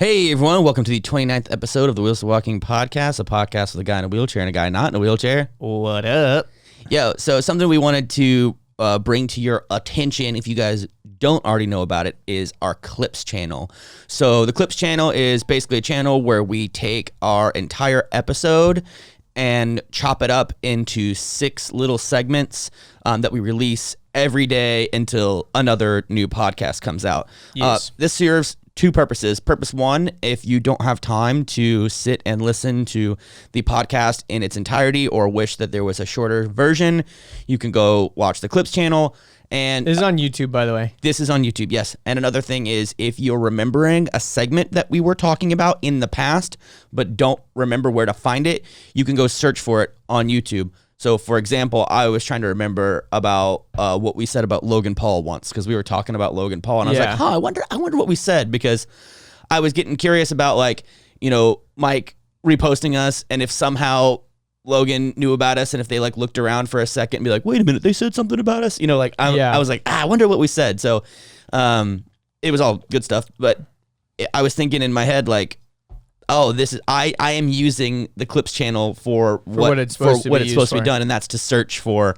Hey everyone, welcome to the 29th episode of the Wheels to Walking podcast, a podcast with a guy in a wheelchair and a guy not in a wheelchair. What up? Yo, so something we wanted to bring to your attention, if you guys don't already know about it, is our Clips channel. So the Clips channel is basically a channel where we take our entire episode and chop it up into 6 little segments that we release every day until another new podcast comes out. Yes. This serves 2 purposes. Purpose 1, if you don't have time to sit and listen to the podcast in its entirety or wish that there was a shorter version, you can go watch the Clips channel. And this is on YouTube, by the way. This is on YouTube, yes. And another thing is, if you're remembering a segment that we were talking about in the past, but don't remember where to find it, you can go search for it on YouTube. So, for example, I was trying to remember about what we said about Logan Paul once, because we were talking about Logan Paul, and I was like, I wonder what we said, because I was getting curious about, like, you know, Mike reposting us, and if somehow Logan knew about us, and if they like looked around for a second and be like, wait a minute, they said something about us, you know, like I was like, I wonder what we said. So it was all good stuff, but I was thinking in my head, like, oh, this is I am using the Clips channel for what it's supposed to be done, and that's to search for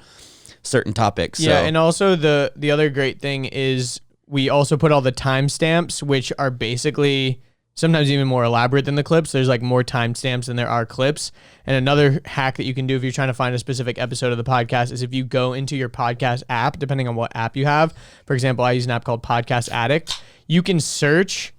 certain topics. Yeah, so. And also the other great thing is we also put all the timestamps, which are basically sometimes even more elaborate than the clips. There's like more timestamps than there are clips. And another hack that you can do if you're trying to find a specific episode of the podcast is if you go into your podcast app, depending on what app you have. For example, I use an app called Podcast Addict. You can search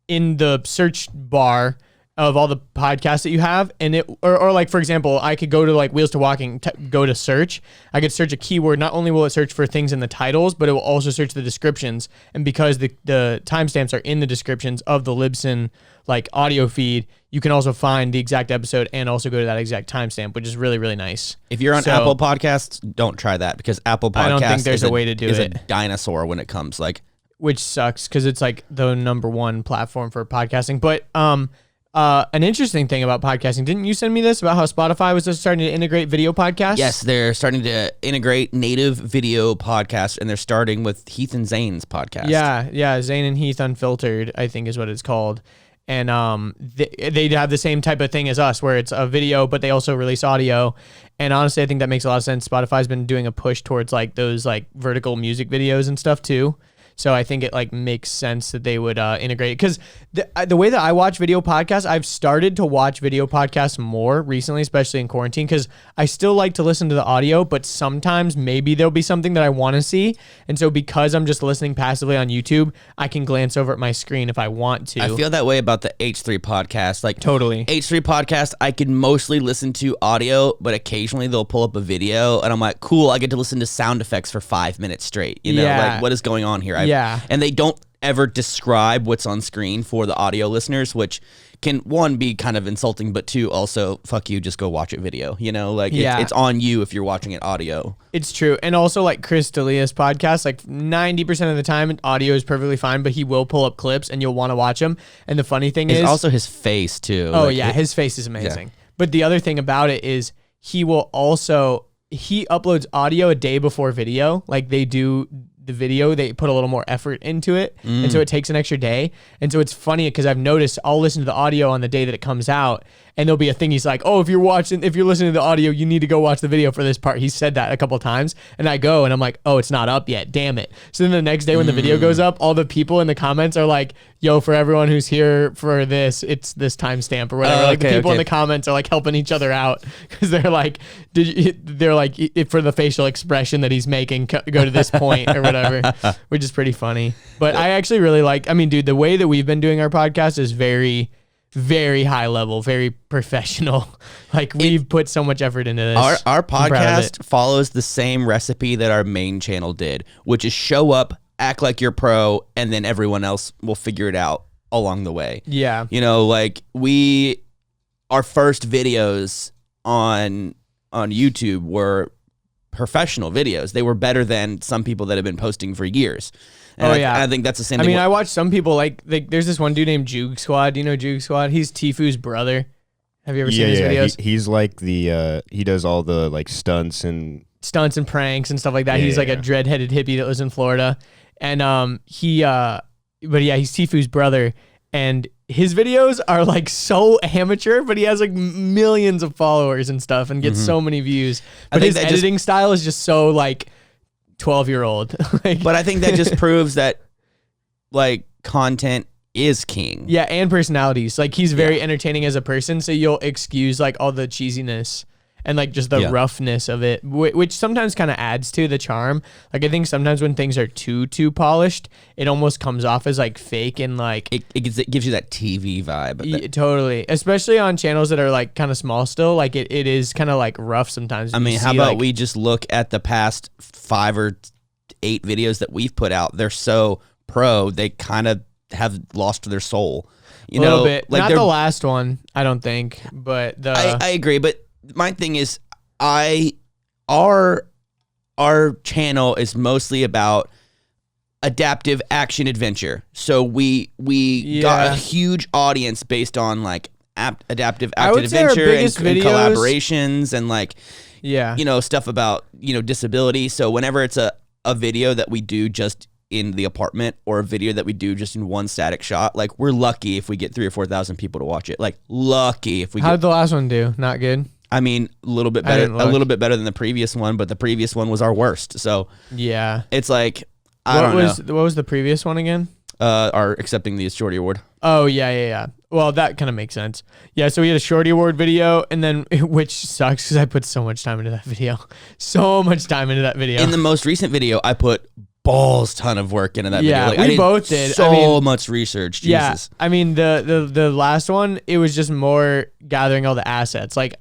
in the search bar of all the podcasts that you have, and it or like, for example, I could go to like Wheels to Walking, go to search. I could search a keyword. Not only will it search for things in the titles, but it will also search the descriptions. And because the timestamps are in the descriptions of the Libsyn like audio feed, you can also find the exact episode and also go to that exact timestamp, which is really, really nice. If you're on Apple Podcasts, don't try that, because Apple Podcasts I don't think there's a way to do is it. a dinosaur when it comes, like, which sucks because it's like the #1 platform for podcasting. But an interesting thing about podcasting, didn't you send me this about how Spotify was just starting to integrate video podcasts? Yes, they're starting to integrate native video podcasts, and they're starting with Heath and Zane's podcast. Yeah, Zane and Heath Unfiltered, I think is what it's called. And they have the same type of thing as us, where it's a video, but they also release audio. And honestly, I think that makes a lot of sense. Spotify's been doing a push towards like those like vertical music videos and stuff too. So I think it like makes sense that they would integrate it, because the way that I watch video podcasts, I've started to watch video podcasts more recently, especially in quarantine, because I still like to listen to the audio, but sometimes maybe there'll be something that I want to see. And so because I'm just listening passively on YouTube, I can glance over at my screen if I want to. I feel that way about the H3 podcast. Like, totally. H3 podcast, I can mostly listen to audio, but occasionally they'll pull up a video, and I'm like, cool, I get to listen to sound effects for 5 minutes straight. You know, like, what is going on here? And they don't ever describe what's on screen for the audio listeners, which can, 1, be kind of insulting, but 2, also, fuck you, just go watch it video. You know, like, it's on you if you're watching it audio. It's true. And also, like, Chris D'Elia's podcast, like 90% of the time, audio is perfectly fine, but he will pull up clips and you'll want to watch them. And the funny thing is also his face, too. Oh, like, his face is amazing. Yeah. But the other thing about it is he uploads audio a day before video. Like, they do the video, they put a little more effort into it, and so it takes an extra day. And so it's funny because I've noticed I'll listen to the audio on the day that it comes out, and there'll be a thing he's like, oh, if you're listening to the audio, you need to go watch the video for this part. He said that a couple times, and I go and I'm like, oh, it's not up yet, damn it. So then the next day when the video goes up, all the people in the comments are like, yo, for everyone who's here for this, it's this timestamp or whatever. The people in the comments are like helping each other out, because they're like, for the facial expression that he's making, go to this point or whatever, which is pretty funny. But I actually really like, I mean, dude, the way that we've been doing our podcast is very, very high level, very professional. Like, we've put so much effort into this. Our podcast follows the same recipe that our main channel did, which is show up, act like you're pro, and then everyone else will figure it out along the way. Yeah. You know, like, our first videos on YouTube were professional videos. They were better than some people that have been posting for years. And I think that's the same thing. I mean, I watch some people, like there's this one dude named Juke Squad. Do you know Juke Squad? He's Tifu's brother. Have you ever seen his videos? He's like he does all the like stunts and pranks and stuff like that. He's like a dread-headed hippie that lives in Florida. And he's Tifu's brother. And his videos are like so amateur, but he has like millions of followers and stuff and gets so many views. But his editing style is just so like 12-year-old. Like, but I think that just proves that like content is king. Yeah, and personalities. Like he's very entertaining as a person, so you'll excuse like all the cheesiness and like just the roughness of it, which sometimes kind of adds to the charm. Like I think sometimes when things are too polished, it almost comes off as like fake and like it gives you that TV vibe. Totally, especially on channels that are like kind of small still. Like it is kind of like rough sometimes. I mean, how about we just look at the past 5 or 8 videos that we've put out? They're so pro, they kind of have lost their soul. You know, a little bit. Like not the last one, I don't think, but I agree, but my thing is, our channel is mostly about adaptive action adventure. So we got a huge audience based on like adaptive action adventure and collaborations and like stuff about disability. So whenever it's a video that we do just in the apartment or a video that we do just in one static shot, like we're lucky if we get 3,000 or 4,000 people to watch it. Like lucky if we. How did the last one do? Not good. I mean, a little bit better than the previous one, but the previous one was our worst. So yeah, it's like I don't know. What was the previous one again? Our accepting the Shorty Award. Oh yeah. Well, that kind of makes sense. Yeah, so we had a Shorty Award video, and then which sucks because I put so much time into that video. In the most recent video, I put balls ton of work into that video. Yeah, we both did. So much research. Jesus. Yeah, I mean the last one, it was just more gathering all the assets. Like,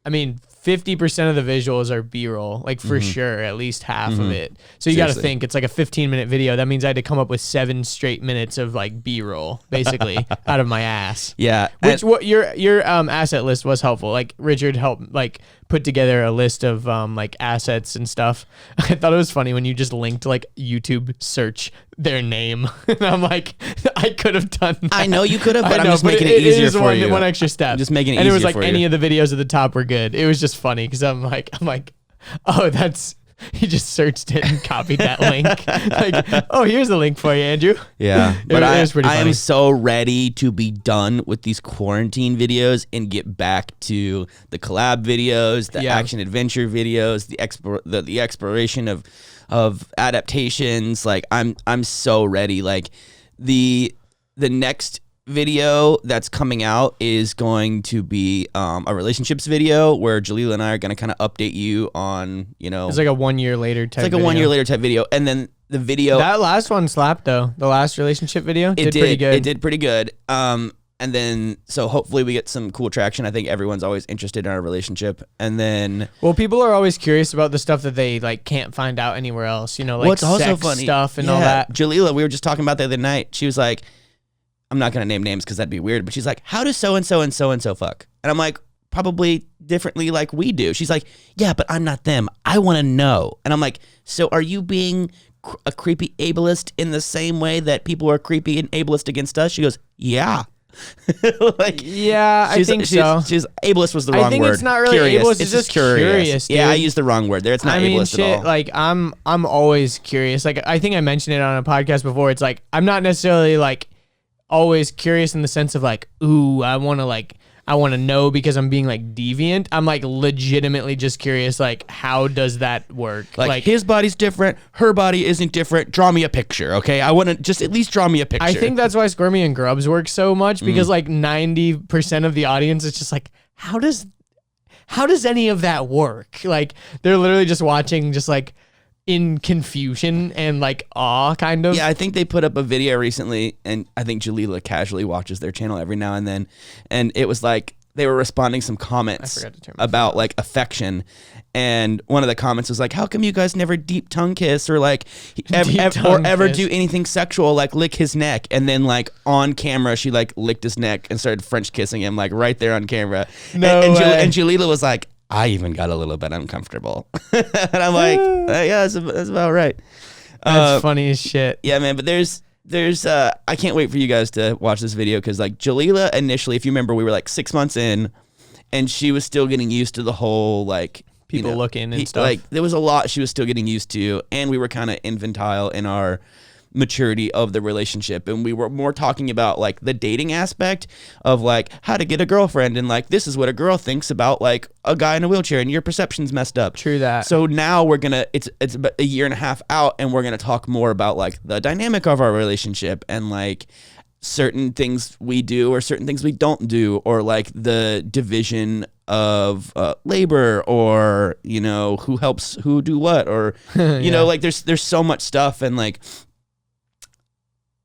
I mean, 50% of the visuals are B-roll, like for sure, at least half of it. So you got to think it's like a 15-minute video. That means I had to come up with 7 straight minutes of like B-roll, basically, out of my ass. Yeah. Which what your asset list was helpful. Like Richard helped like put together a list of like assets and stuff. I thought it was funny when you just linked like YouTube search their name. And I'm like, I could have done that. I know you could have, but I'm just making it easier for you. One extra step. I'm just making it easier. And it was like any of the videos at the top were good. It was just funny because I'm like, oh, he just searched it and copied that link. Like, oh, here's the link for you, Andrew. Yeah, but it was pretty funny. I am so ready to be done with these quarantine videos and get back to the collab videos, the action adventure videos, the exploration of adaptations. Like I'm so ready. Like the next video that's coming out is going to be a relationships video where Jalila and I are going to kind of update you on, it's like a 1 year later type It's like a 1 year later type video. And then the video, that last one slapped though. The last relationship video did pretty good. It did pretty good. And then, so hopefully we get some cool traction. I think everyone's always interested in our relationship. And then, well, people are always curious about the stuff that they like can't find out anywhere else, like what's sex also funny, stuff and all that. Jalila, we were just talking about the other night. She was like, I'm not going to name names because that'd be weird, but she's like, how does so-and-so and so-and-so fuck? And I'm like, probably differently like we do. She's like, yeah, but I'm not them. I want to know. And I'm like, so are you being a creepy ableist in the same way that people are creepy and ableist against us? She goes, yeah. Like, yeah, I think so. She's ableist was the wrong word. I think it's not really curious. Ableist. It's just curious. Dude. Yeah, I used the wrong word there. It's not ableist at all. Like I'm always curious. Like I think I mentioned it on a podcast before. It's like I'm not necessarily like always curious in the sense of like, ooh, I want to know because I'm being like deviant. I'm like legitimately just curious, like how does that work? Like his body's different, her body isn't different. Draw me a picture, okay? I want to just at least draw me a picture. I think that's why Squirmy and Grubs work so much because like 90% of the audience is just like, how does any of that work? Like they're literally just watching just like in confusion and like awe kind of. Yeah, I think they put up a video recently and I think Jalila casually watches their channel every now and then. And it was like they were responding some comments about like affection. And one of the comments was like, how come you guys never deep tongue kiss or like ever do anything sexual, like lick his neck? And then like on camera, she like licked his neck and started French kissing him like right there on camera. And Jalila was like, I even got a little bit uncomfortable. And I'm like, yeah, that's about right. That's funny as shit. Yeah, man, but there's I can't wait for you guys to watch this video because like Jalila initially, if you remember, we were like 6 months in and she was still getting used to the whole like people looking and stuff. Like there was a lot she was still getting used to and we were kind of infantile in our maturity of the relationship, and we were more talking about like the dating aspect of like how to get a girlfriend, and like this is what a girl thinks about like a guy in a wheelchair, and your perception's messed up. True that. So now we're gonna it's about a year and a half out, and we're gonna talk more about like the dynamic of our relationship and like certain things we do or certain things we don't do, or like the division of labor, or you know who helps who do what, or you know like there's so much stuff, and like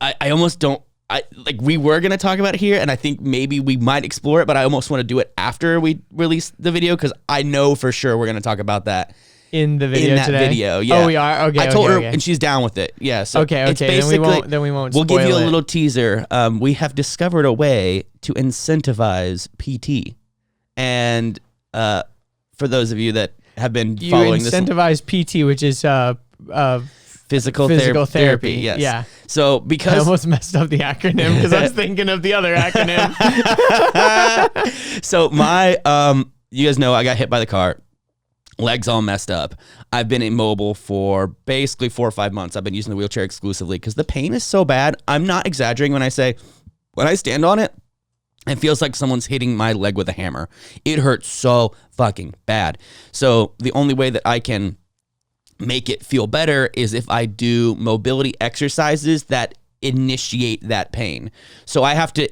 I almost don't like we were gonna talk about it here, and I think maybe we might explore it, but I almost want to do it after we release the video, because I know for sure we're gonna talk about that in the video in that today. video. Yeah. Oh, we are. Okay. I told her, okay. and she's down with it. Yeah. So Okay. it's Okay. basically, Then we won't. we'll give you a spoil it. little teaser. We have discovered a way to incentivize PT, and for those of you that have been You following this, incentivize PT, which is physical therapy. Yes. Yeah. So I because almost messed up the acronym because I was thinking of the other acronym. so my you guys know I got hit by the car. Legs all messed up. I've been immobile for basically 4 or 5 months. I've been using the wheelchair exclusively because the pain is so bad. I'm not exaggerating when I say when I stand on it, it feels like someone's hitting my leg with a hammer. It hurts so fucking bad. So the only way that I can make it feel better is if I do mobility exercises that initiate that pain. So I have to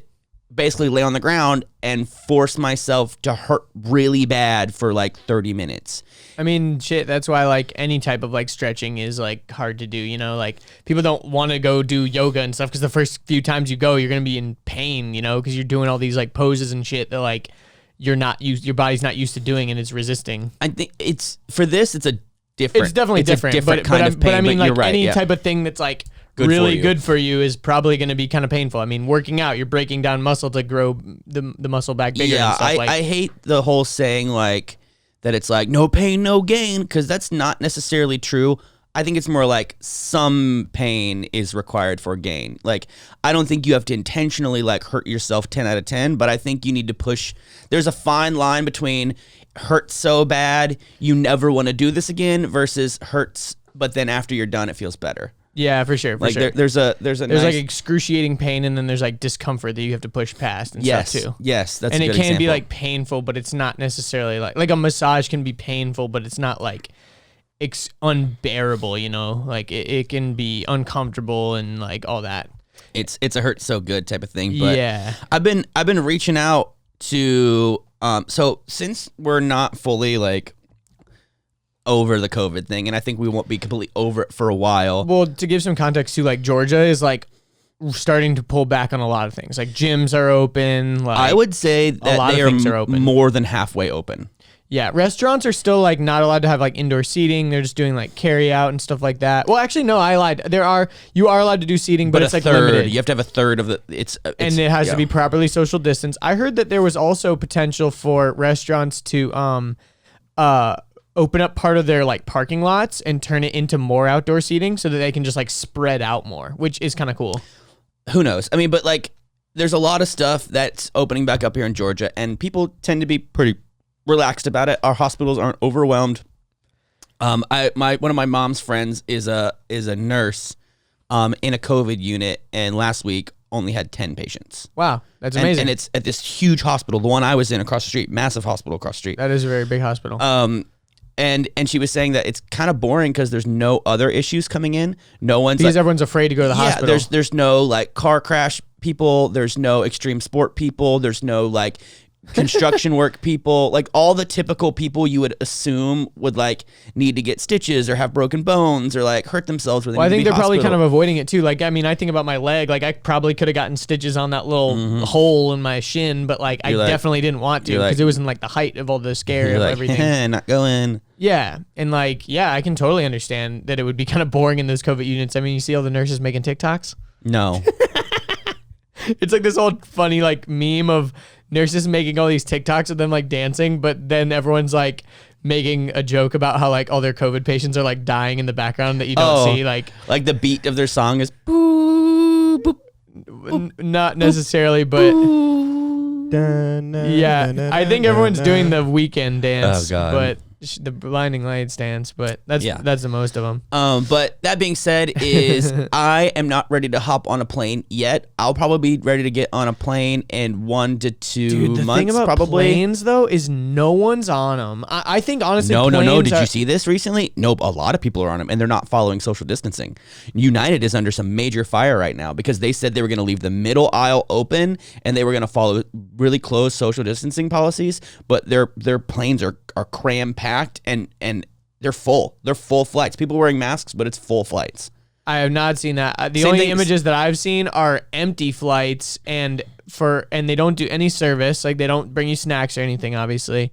basically lay on the ground and force myself to hurt really bad for like 30 minutes. I mean, shit, that's why like any type of like stretching is like hard to do, you know, like people don't want to go do yoga and stuff because the first few times you go, you're going to be in pain, you know, because you're doing all these like poses and shit that like you're not used, your body's not used to doing and it's resisting. I think it's for this, it's a different, It's definitely different, a different kind of pain, but I mean, like you're right, any yeah. type of thing that's like Good really for you. good for you is probably going to be kind of painful. I mean, working out, you're breaking down muscle to grow the muscle back bigger Yeah, and stuff. I hate the whole saying like that it's like no pain, no gain, because that's not necessarily true. I think it's more like some pain is required for gain. Like, I don't think you have to intentionally like hurt yourself 10 out of 10, but I think you need to push. There's a fine line between hurt so bad you never want to do this again versus hurts, but then after you're done, it feels better. Yeah, for sure. Like sure. there's There's nice, like excruciating pain and then there's like discomfort that you have to push past and yes, stuff too. yes, that's And a it good can be example. like painful, but it's not necessarily like a massage can be painful, but it's not like it's unbearable, you know? Like it can be uncomfortable and like all that. It's a hurt so good type of thing. But Yeah. I've been reaching out to so since we're not fully like over the COVID thing, and I think we won't be completely over it for a while. Well, to give some context too, like Georgia is like starting to pull back on a lot of things. Like gyms are open. Like, I would say lot that of they things are are open. more than halfway open. yeah, restaurants are still like not allowed to have like indoor seating. They're just doing like carry out and stuff like that. Well, actually, no, I lied. You are allowed to do seating, but it's a like third, limited. you have to have a third of the. It's And it has yeah. to be properly social distance. I heard that there was also potential for restaurants to open up part of their like parking lots and turn it into more outdoor seating so that they can just like spread out more, which is kind of cool. Who knows? I mean, but like, there's a lot of stuff that's opening back up here in Georgia, and people tend to be pretty relaxed about it. Our hospitals aren't overwhelmed. One of my mom's friends is a nurse in a COVID unit, and last week only had 10 patients. Wow, that's amazing. And it's at this huge hospital, the one I was in across the street, massive hospital across the street. That is a very big hospital. And she was saying that it's kind of boring because there's no other issues coming in. No one's because like, everyone's afraid to go to the hospital. there's no like car crash people. There's no extreme sport people. There's no like construction work people, like all the typical people you would assume would like need to get stitches or have broken bones or like hurt themselves. Well, I think they're probably kind of avoiding it too. Like, I mean, I think about my leg. Like, I probably could have gotten stitches on that little hole in my shin, but like, I definitely didn't want to because it was in like the height of all the scare of everything. Not going. Yeah, and like, yeah, I can totally understand that it would be kind of boring in those COVID units. I mean, you see all the nurses making TikToks. No. It's like this old funny like meme of nurses making all these TikToks of them like dancing, but then everyone's like making a joke about how like all their COVID patients are like dying in the background that you don't see. Like the beat of their song is boo, boop, not necessarily, but yeah, I think everyone's doing the weekend dance. Oh, God. But the blinding light stands, but that's the most of them. But that being said, is I am not ready to hop on a plane yet. I'll probably be ready to get on a plane in 1 to 2 months. The thing about probably. planes though is no one's on them. I think honestly, no. Did you see this recently? Nope. A lot of people are on them, and they're not following social distancing. United is under some major fire right now because they said they were going to leave the middle aisle open and they were going to follow really close social distancing policies, but their planes are cram packed and they're full. They're full flights. People wearing masks, but it's full flights. I have not seen that. The only images that I've seen are empty flights and they don't do any service. Like they don't bring you snacks or anything, obviously.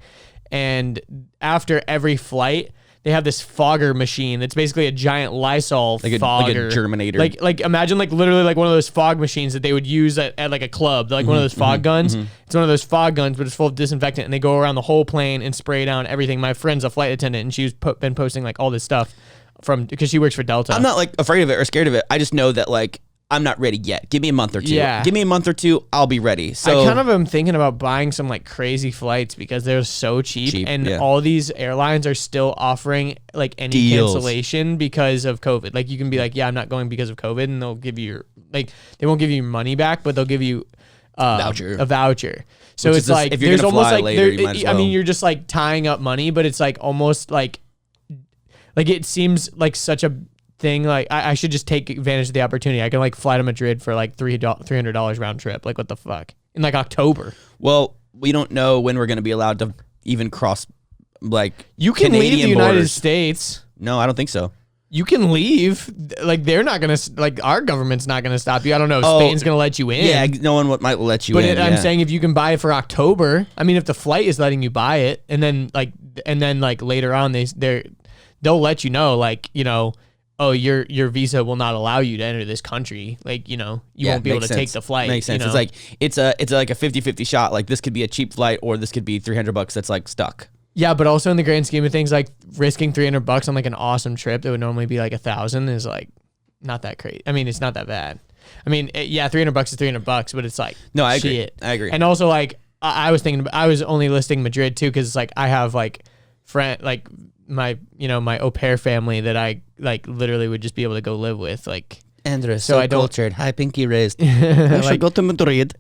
And after every flight, they have this fogger machine that's basically a giant Lysol fogger. Like a germinator. Like imagine like literally like one of those fog machines that they would use at like a club, like one of those fog guns. It's one of those fog guns, but it's full of disinfectant, and they go around the whole plane and spray down everything. My friend's a flight attendant, and she's been posting like all this stuff because she works for Delta. I'm not like afraid of it or scared of it. I just know that like I'm not ready yet. Give me a month or two. Yeah. Give me a month or two. I'll be ready. So I kind of am thinking about buying some like crazy flights because they're so cheap and all these airlines are still offering like any deals. Cancellation because of COVID. Like you can be like, yeah, I'm not going because of COVID, and they'll give you they won't give you your money back, but they'll give you a voucher. So it's like if you're there's gonna almost fly like later, you might as well. I mean, you're just like tying up money, but it's like almost like it seems like such a thing. Like I should just take advantage of the opportunity. I can like fly to Madrid for like $300 round trip. Like what the fuck in like October? Well, we don't know when we're going to be allowed to even cross like you can Canadian leave the United borders. States. No, I don't think so. You can leave. Like they're not gonna like our government's not gonna stop you. I don't know. Spain's gonna let you in. Yeah, no one might let you in. But I'm saying if you can buy it for October. I mean, if the flight is letting you buy it, and then later on they'll let you know like oh, your visa will not allow you to enter this country. Like, you won't be able to take the flight. Makes sense. It's like a 50-50 shot. Like this could be a cheap flight or this could be $300 that's like stuck. Yeah, but also in the grand scheme of things, like risking $300 on like an awesome trip that would normally be like $1,000 is like not that crazy. I mean, it's not that bad. I mean, $300 is $300, but it's like no, I agree. Shit. I agree. And also like I was thinking, I was only listing Madrid too because it's like I have like my au pair family that I like literally would just be able to go live with like. Andres, so cultured, high pinky raised. I should go to Madrid,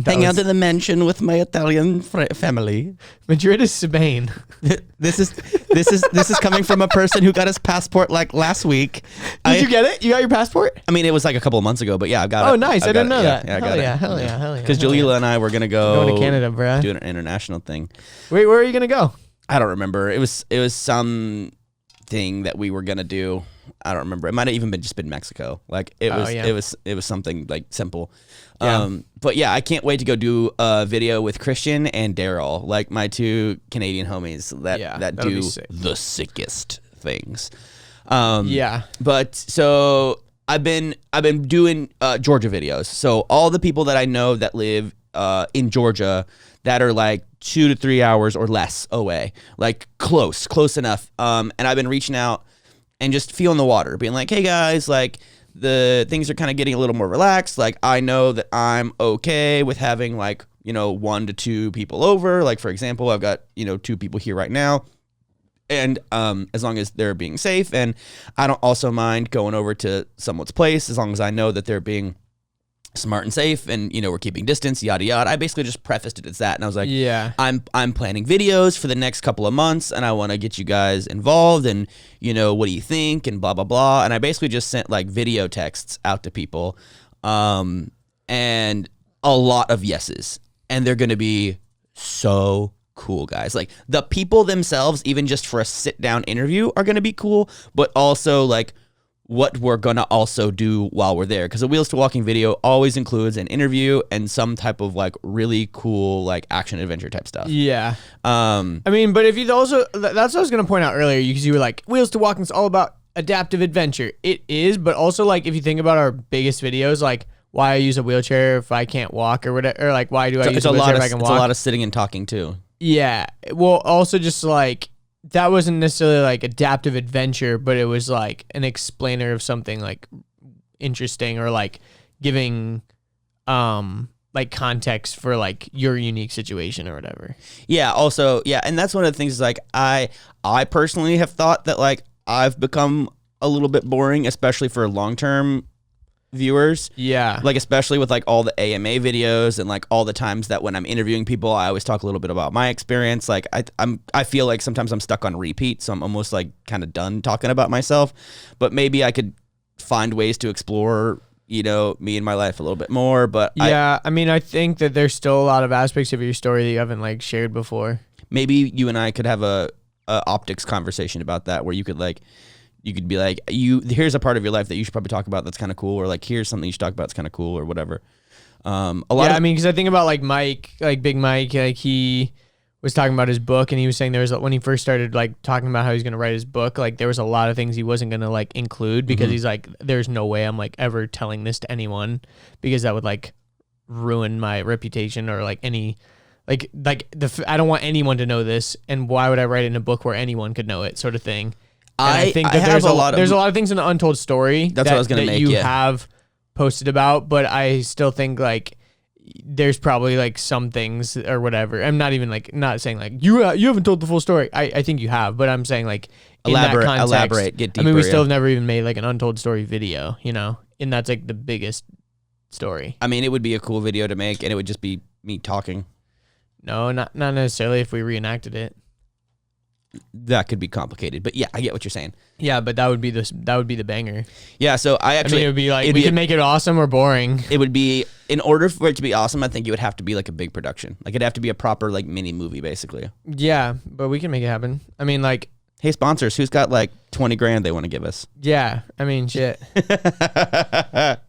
hang out in the mansion with my Italian family. Madrid is Spain. This is coming from a person who got his passport like last week. Did you get it? You got your passport? I mean, it was like a couple of months ago, but yeah, I got it. Oh, nice! I didn't know that. Yeah, I got it. Hell yeah! Because Jalila and I were gonna go to Canada, bro. Do an international thing. Wait, where are you gonna go? I don't remember. It was some thing that we were gonna do. I don't remember. It might have even been Mexico. Like it was something like simple. Yeah. But yeah, I can't wait to go do a video with Christian and Daryl, like my two Canadian homies that do the sickest things. But so I've been doing Georgia videos. So all the people that I know that live in Georgia that are like 2 to 3 hours or less away, like close enough. And I've been reaching out and just feeling the water, being like, hey guys, like the things are kind of getting a little more relaxed. Like I know that I'm okay with having like, 1 to 2 people over. Like for example, I've got, 2 people here right now. And as long as they're being safe, and I don't also mind going over to someone's place as long as I know that they're being smart and safe, and we're keeping distance, yada yada. I basically just prefaced it as that, and I was like, yeah, I'm planning videos for the next couple of months, and I want to get you guys involved, and what do you think, and blah blah blah. And I basically just sent like video texts out to people, and a lot of yeses, and they're gonna be so cool, guys. Like the people themselves, even just for a sit down interview, are gonna be cool, but also like what we're gonna also do while we're there, because a Wheels to Walking video always includes an interview and some type of like really cool like action adventure type stuff. Yeah. I mean, but if you also, that's what I was gonna point out earlier, because you were like, Wheels to Walking is all about adaptive adventure. It is, but also like if you think about our biggest videos, like why I use a wheelchair if I can't walk or whatever, or like why do I use a wheelchair if I can walk? It's a lot of sitting and talking too. Yeah. Well, also just like, that wasn't necessarily like adaptive adventure, but it was like an explainer of something like interesting, or like giving like context for like your unique situation or whatever. Yeah. Also, yeah, and that's one of the things. Is like I personally have thought that like I've become a little bit boring, especially for long-term viewers. Yeah. Like especially with like all the AMA videos and like all the times that when I'm interviewing people, I always talk a little bit about my experience. Like I feel like sometimes I'm stuck on repeat, so I'm almost like kind of done talking about myself. But maybe I could find ways to explore, you know, me and my life a little bit more. But yeah, I mean, I think that there's still a lot of aspects of your story that you haven't like shared before. Maybe you and I could have a optics conversation about that, where you could be like, here's a part of your life that you should probably talk about that's kind of cool, or like here's something you should talk about that's kind of cool, or whatever. I mean, because I think about like Mike, like Big Mike, like he was talking about his book, and he was saying there was, when he first started like talking about how he's gonna write his book, like there was a lot of things he wasn't gonna like include because he's like, there's no way I'm like ever telling this to anyone because that would like ruin my reputation or like any. I don't want anyone to know this, and why would I write it in a book where anyone could know it, sort of thing. And I think that there's a lot of things in the Untold Story what I was gonna make, you have posted about, but I still think like there's probably like some things or whatever. I'm not even like not saying like you haven't told the full story. I think you have, but I'm saying like in that context, get deeper. I mean, we still have never even made like an Untold Story video, you know, and that's like the biggest story. I mean, it would be a cool video to make, and it would just be me talking. No, not necessarily if we reenacted it. That could be complicated, but yeah, I get what you're saying. Yeah, but that would be the banger. Yeah, so it would be like we could make it awesome or boring. It would be, in order for it to be awesome, I think it would have to be like a big production. Like it'd have to be a proper like mini movie, basically. Yeah, but we can make it happen. I mean, like, hey, sponsors, who's got like 20 grand they want to give us? Yeah, I mean, shit. It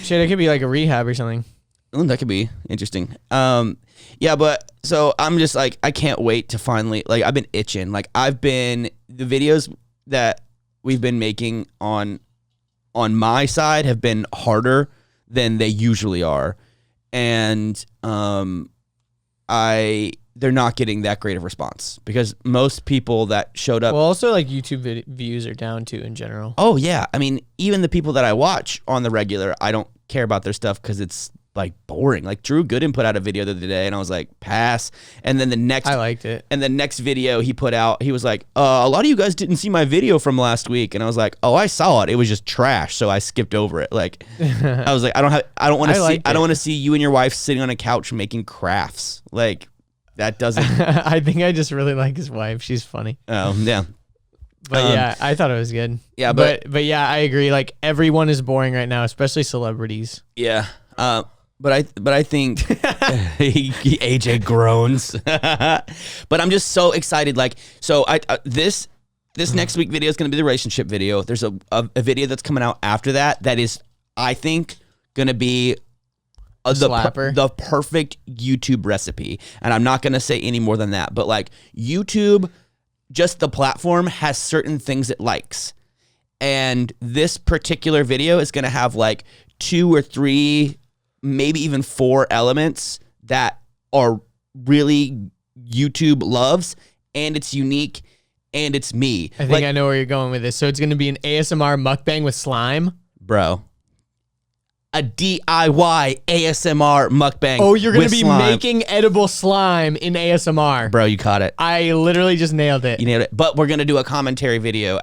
could be like a rehab or something. Oh, that could be interesting. Yeah, but so I'm just like, I can't wait to finally, like, I've been itching. Like, the videos that we've been making on my side have been harder than they usually are. And they're not getting that great of response because most people that showed up. Well, also like YouTube views are down too in general. Oh yeah. I mean, even the people that I watch on the regular, I don't care about their stuff because it's like boring. Like Drew Gooden put out a video the other day and I was like, pass. And then I liked it. And the next video he put out, he was like, a lot of you guys didn't see my video from last week. And I was like, oh, I saw it. It was just trash. So I skipped over it. Like, I was like, I don't want to see you and your wife sitting on a couch making crafts. Like that doesn't. I think I just really like his wife. She's funny. Oh yeah. But yeah, I thought it was good. Yeah. But yeah, I agree. Like everyone is boring right now, especially celebrities. Yeah. But I think AJ groans. But I'm just so excited. Like, so this next week video is going to be the relationship video. There's a video that's coming out after that is, I think, going to be the perfect YouTube recipe. And I'm not going to say any more than that. But like YouTube, just the platform has certain things it likes. And this particular video is going to have like 2 or 3, maybe even 4 elements that are really YouTube loves, and it's unique, and it's me. I think I know where you're going with this. So it's going to be an ASMR mukbang with slime? Bro. A DIY ASMR mukbang. Oh, you're going to be slime. making edible slime in ASMR. Bro, you caught it. I literally just nailed it. You nailed it. But we're going to do a commentary video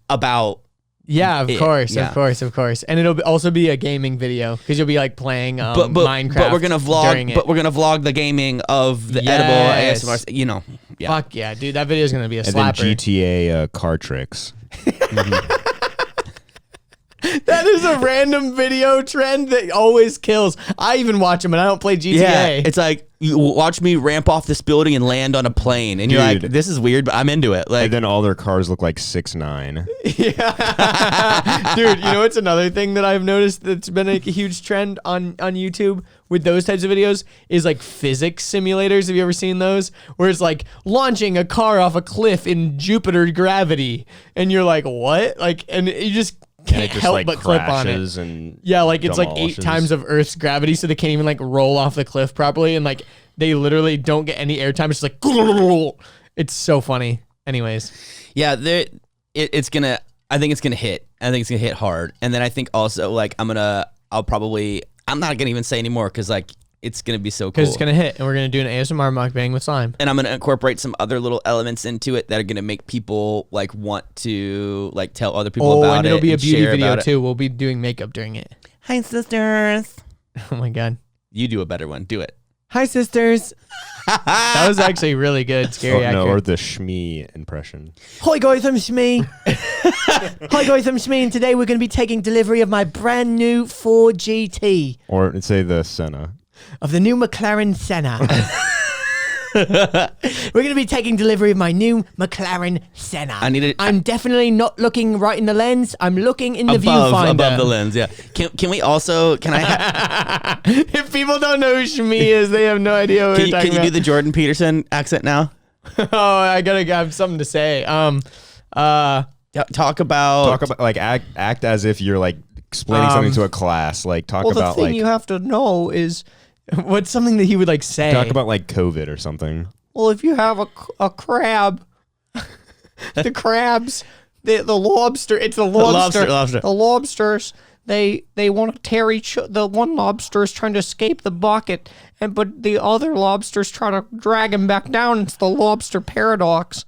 about... Yeah, of course. And it'll also be a gaming video because you'll be like playing Minecraft. But we're gonna vlog. But we're gonna vlog the gaming of the edible ASMR. You know, yeah. Fuck yeah, dude! That video is gonna be a slapper. And then GTA car tricks. That is a random video trend that always kills. I even watch them and I don't play GTA. Yeah, it's like you watch me ramp off this building and land on a plane, and you're like, "This is weird," but I'm into it. Like, and then all their cars look like 6ix9ine. Yeah, dude. You know what's another thing that I've noticed that's been a huge trend on YouTube with those types of videos is like physics simulators. Have you ever seen those? Where it's like launching a car off a cliff in Jupiter gravity, and you're like, "What?" Like, and you just can't help like but clip on it. And yeah, like it's like 8 times of Earth's gravity, so they can't even like roll off the cliff properly, and like they literally don't get any airtime. It's just like it's so funny. Anyways, yeah, it's gonna. I think it's gonna hit. I think it's gonna hit hard, and then I think also like I'm not gonna even say anymore because like It's going to be so cool. Because it's going to hit, and we're going to do an ASMR mukbang with slime. And I'm going to incorporate some other little elements into it that are going to make people like want to like tell other people about it. And it'll be a beauty share video about too. We'll be doing makeup during it. Hi, sisters. Oh my God. You do a better one. Do it. Hi, sisters. That was actually really good. Scary accurate. Or the Shmee impression. Hi guys, I'm Shmee. Hi guys, I'm Shmee, and today we're going to be taking delivery of my brand new Ford GT. Or say the Senna. Of the new McLaren Senna. We're going to be taking delivery of my new McLaren Senna. I'm definitely not looking right in the lens. I'm looking in the viewfinder. Above the lens, yeah. Can we also, if people don't know who Shmee is, they have no idea what we're talking about. Can you do the Jordan Peterson accent now? Oh, I gotta have something to say. Talk about like act as if you're like explaining something to a class. Like talk about the thing you have to know is what's something that he would like say. Talk about like COVID or something. Well, if you have a crab, the crabs, the lobster, it's the lobster. Lobster. The lobsters, they want to tear the one lobster is trying to escape the bucket, but the other lobsters try to drag him back down. It's the lobster paradox.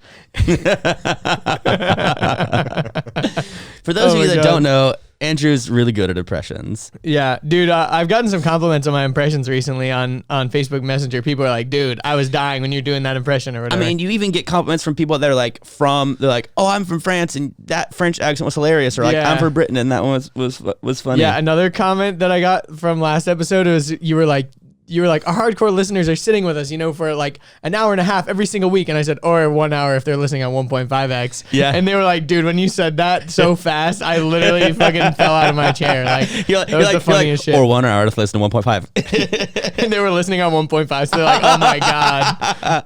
For those of you that don't know, Andrew's really good at impressions. Yeah, dude, I've gotten some compliments on my impressions recently on Facebook Messenger. People are like, dude, I was dying when you're doing that impression or whatever. I mean, you even get compliments from people that are like they're like, oh, I'm from France and that French accent was hilarious. Or like, I'm from Britain and that one was funny. Yeah, another comment that I got from last episode was you were like, our hardcore listeners are sitting with us, for like an hour and a half every single week. And I said, or 1 hour if they're listening on 1.5x. Yeah. And they were like, dude, when you said that so fast, I literally fucking fell out of my chair. Like, that was the funniest shit. Or 1 hour to listen to 1.5. And they were listening on 1.5. So they're like, oh my God.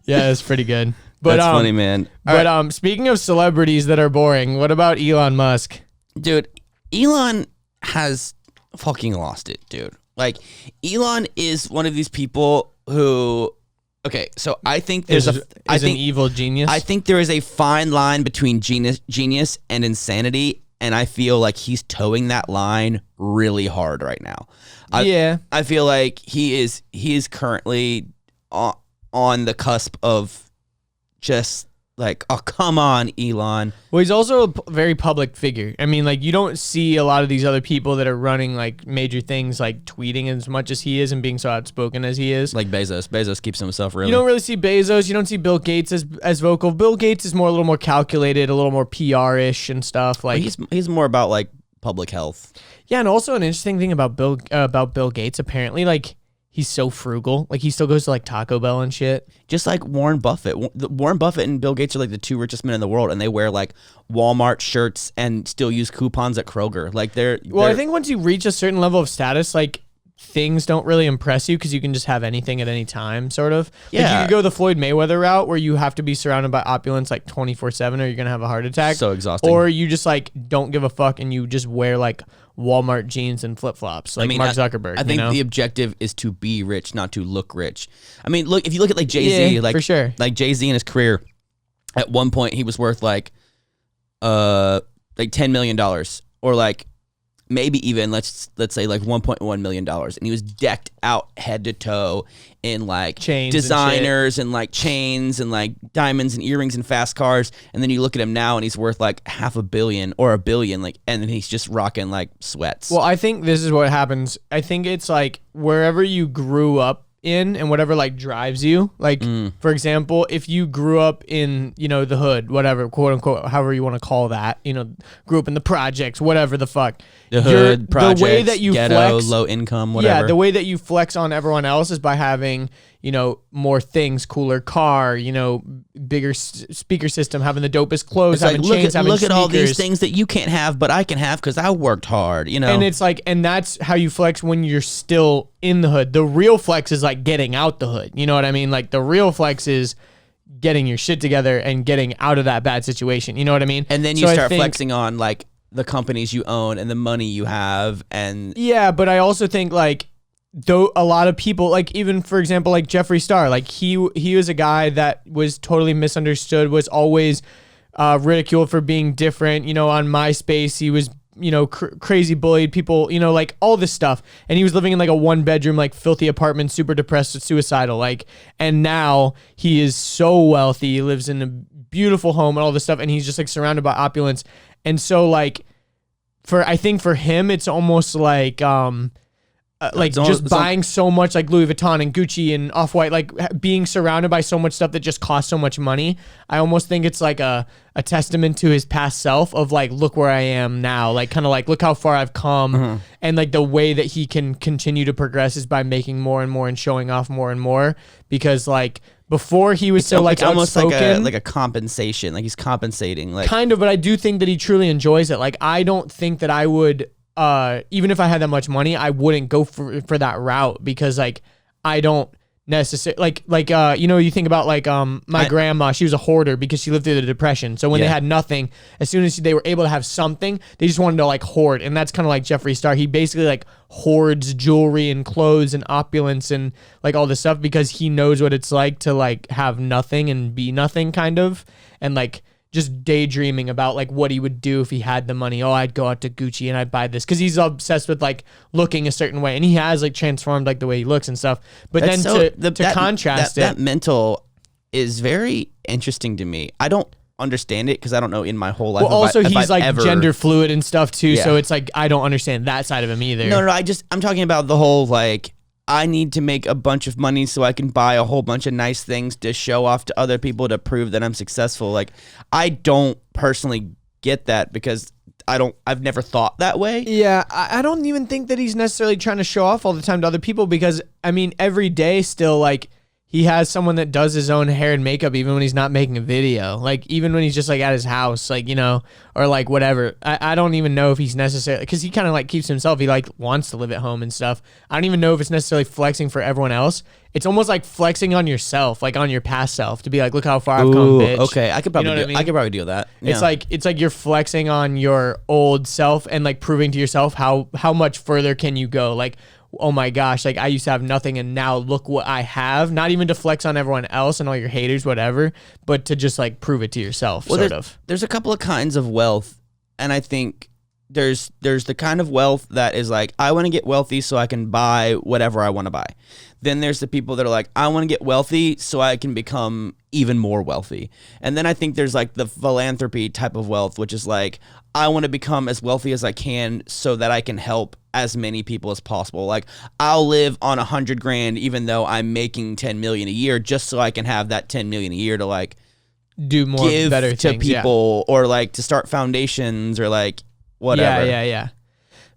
Yeah, it's pretty good. But, that's funny, man. But speaking of celebrities that are boring, what about Elon Musk? Dude, Elon has fucking lost it, dude. Like, Elon is one of these people who, okay, so I think there's an evil genius. I think there is a fine line between genius and insanity, and I feel like he's towing that line really hard right now. I feel like he is currently on the cusp of just like, oh, come on, Elon. Well, he's also a very public figure. I mean, like, you don't see a lot of these other people that are running, like, major things, like, tweeting as much as he is and being so outspoken as he is. Like Bezos. Bezos keeps himself really. You don't really see Bezos. You don't see Bill Gates as vocal. Bill Gates is a little more calculated, a little more PR-ish and stuff. Like, he's more about, like, public health. Yeah, and also an interesting thing about Bill Gates, apparently, like, he's so frugal. Like, he still goes to, like, Taco Bell and shit. Just like Warren Buffett. Warren Buffett and Bill Gates are, like, the two richest men in the world, and they wear, like, Walmart shirts and still use coupons at Kroger. Like, Well, I think once you reach a certain level of status, like, things don't really impress you because you can just have anything at any time, sort of. Yeah. Like, you could go the Floyd Mayweather route where you have to be surrounded by opulence, like, 24/7 or you're going to have a heart attack. So exhausting. Or you just, like, don't give a fuck and you just wear, like, Walmart jeans and flip-flops, like Mark Zuckerberg. I think the objective is to be rich, not to look rich. I mean, look, if you look at like Jay-Z, like for sure. Like Jay-Z in his career, at one point he was worth like $10 million, or like maybe even let's say like $1.1 million, and he was decked out head to toe in like chains designers and like chains and like diamonds and earrings and fast cars. And then you look at him now and he's worth like $500 million or $1 billion, like, and then he's just rocking like sweats. Well, I think this is what happens. I think it's like wherever you grew up in and whatever like drives you, like for example, if you grew up in the hood, whatever, quote unquote, however you want to call that, grew up in the projects, whatever the fuck, the hood, projects, the way that you ghetto, flex, low income, whatever. Yeah, the way that you flex on everyone else is by having more things, cooler car, bigger speaker system, having the dopest clothes, it's having like, chains, having look at all these sneakers. things that you can't have, but I can have because I worked hard, And it's like, and that's how you flex when you're still in the hood. The real flex is like getting out the hood. You know what I mean? Like the real flex is getting your shit together and getting out of that bad situation. You know what I mean? And then you start flexing on like the companies you own and the money you have. And yeah, but I also think like, though a lot of people, like even for example, like Jeffree Star, like he was a guy that was totally misunderstood, was always ridiculed for being different. On MySpace, he was crazy bullied people, like all this stuff. And he was living in like a 1-bedroom, like filthy apartment, super depressed, suicidal, like, and now he is so wealthy. He lives in a beautiful home and all this stuff. And he's just like surrounded by opulence. And so like, I think for him, it's almost like, buying so much like Louis Vuitton and Gucci and Off-White, like being surrounded by so much stuff that just costs so much money. I almost think it's like a testament to his past self of like, look where I am now, like kind of like, look how far I've come. And like the way that he can continue to progress is by making more and more and showing off more and more, because like before he was so like it's almost outspoken, like a compensation, like he's compensating, like kind of, but I do think that he truly enjoys it. Like I don't think that I would, even if I had that much money, I wouldn't go for that route, because like I don't necessarily you think about like my grandma, she was a hoarder because she lived through the Depression. So when they had nothing, as soon as they were able to have something, they just wanted to like hoard. And that's kind of like Jeffree Star. He basically like hoards jewelry and clothes and opulence and like all this stuff because he knows what it's like to like have nothing and be nothing, kind of, and like just daydreaming about like what he would do if he had the money. Oh, I'd go out to Gucci and I'd buy this, because he's obsessed with like looking a certain way, and he has like transformed like the way he looks and stuff. But that's then to contrast that mental is very interesting to me. I don't understand it because I don't know in my whole life. Well, also he's like ever, gender fluid and stuff too, so it's like I don't understand that side of him either. No, I'm talking about the whole like, I need to make a bunch of money so I can buy a whole bunch of nice things to show off to other people to prove that I'm successful. Like, I don't personally get that because I've never thought that way. Yeah, I don't even think that he's necessarily trying to show off all the time to other people, because I mean, every day still, like, he has someone that does his own hair and makeup even when he's not making a video. Like, even when he's just like at his house, like, or like whatever. I don't even know if he's necessarily, because he kind of like keeps himself, he like wants to live at home and stuff. I don't even know if it's necessarily flexing for everyone else. It's almost like flexing on yourself, like on your past self, to be like, look how far I've come, bitch. Okay, I could probably I could probably do that. Yeah. It's like you're flexing on your old self and like proving to yourself how much further can you go. Like, oh my gosh, like I used to have nothing and now look what I have. Not even to flex on everyone else and all your haters, whatever, but to just like prove it to yourself, sort of. There's a couple of kinds of wealth, and I think there's the kind of wealth that is like, I want to get wealthy so I can buy whatever I want to buy. Then there's the people that are like, I want to get wealthy so I can become even more wealthy. And then I think there's like the philanthropy type of wealth, which is like, I want to become as wealthy as I can so that I can help as many people as possible. Like, I'll live on $100,000 even though I'm making 10 million a year, just so I can have that 10 million a year to like do more give better to things, people, or like to start foundations, or like whatever. Yeah.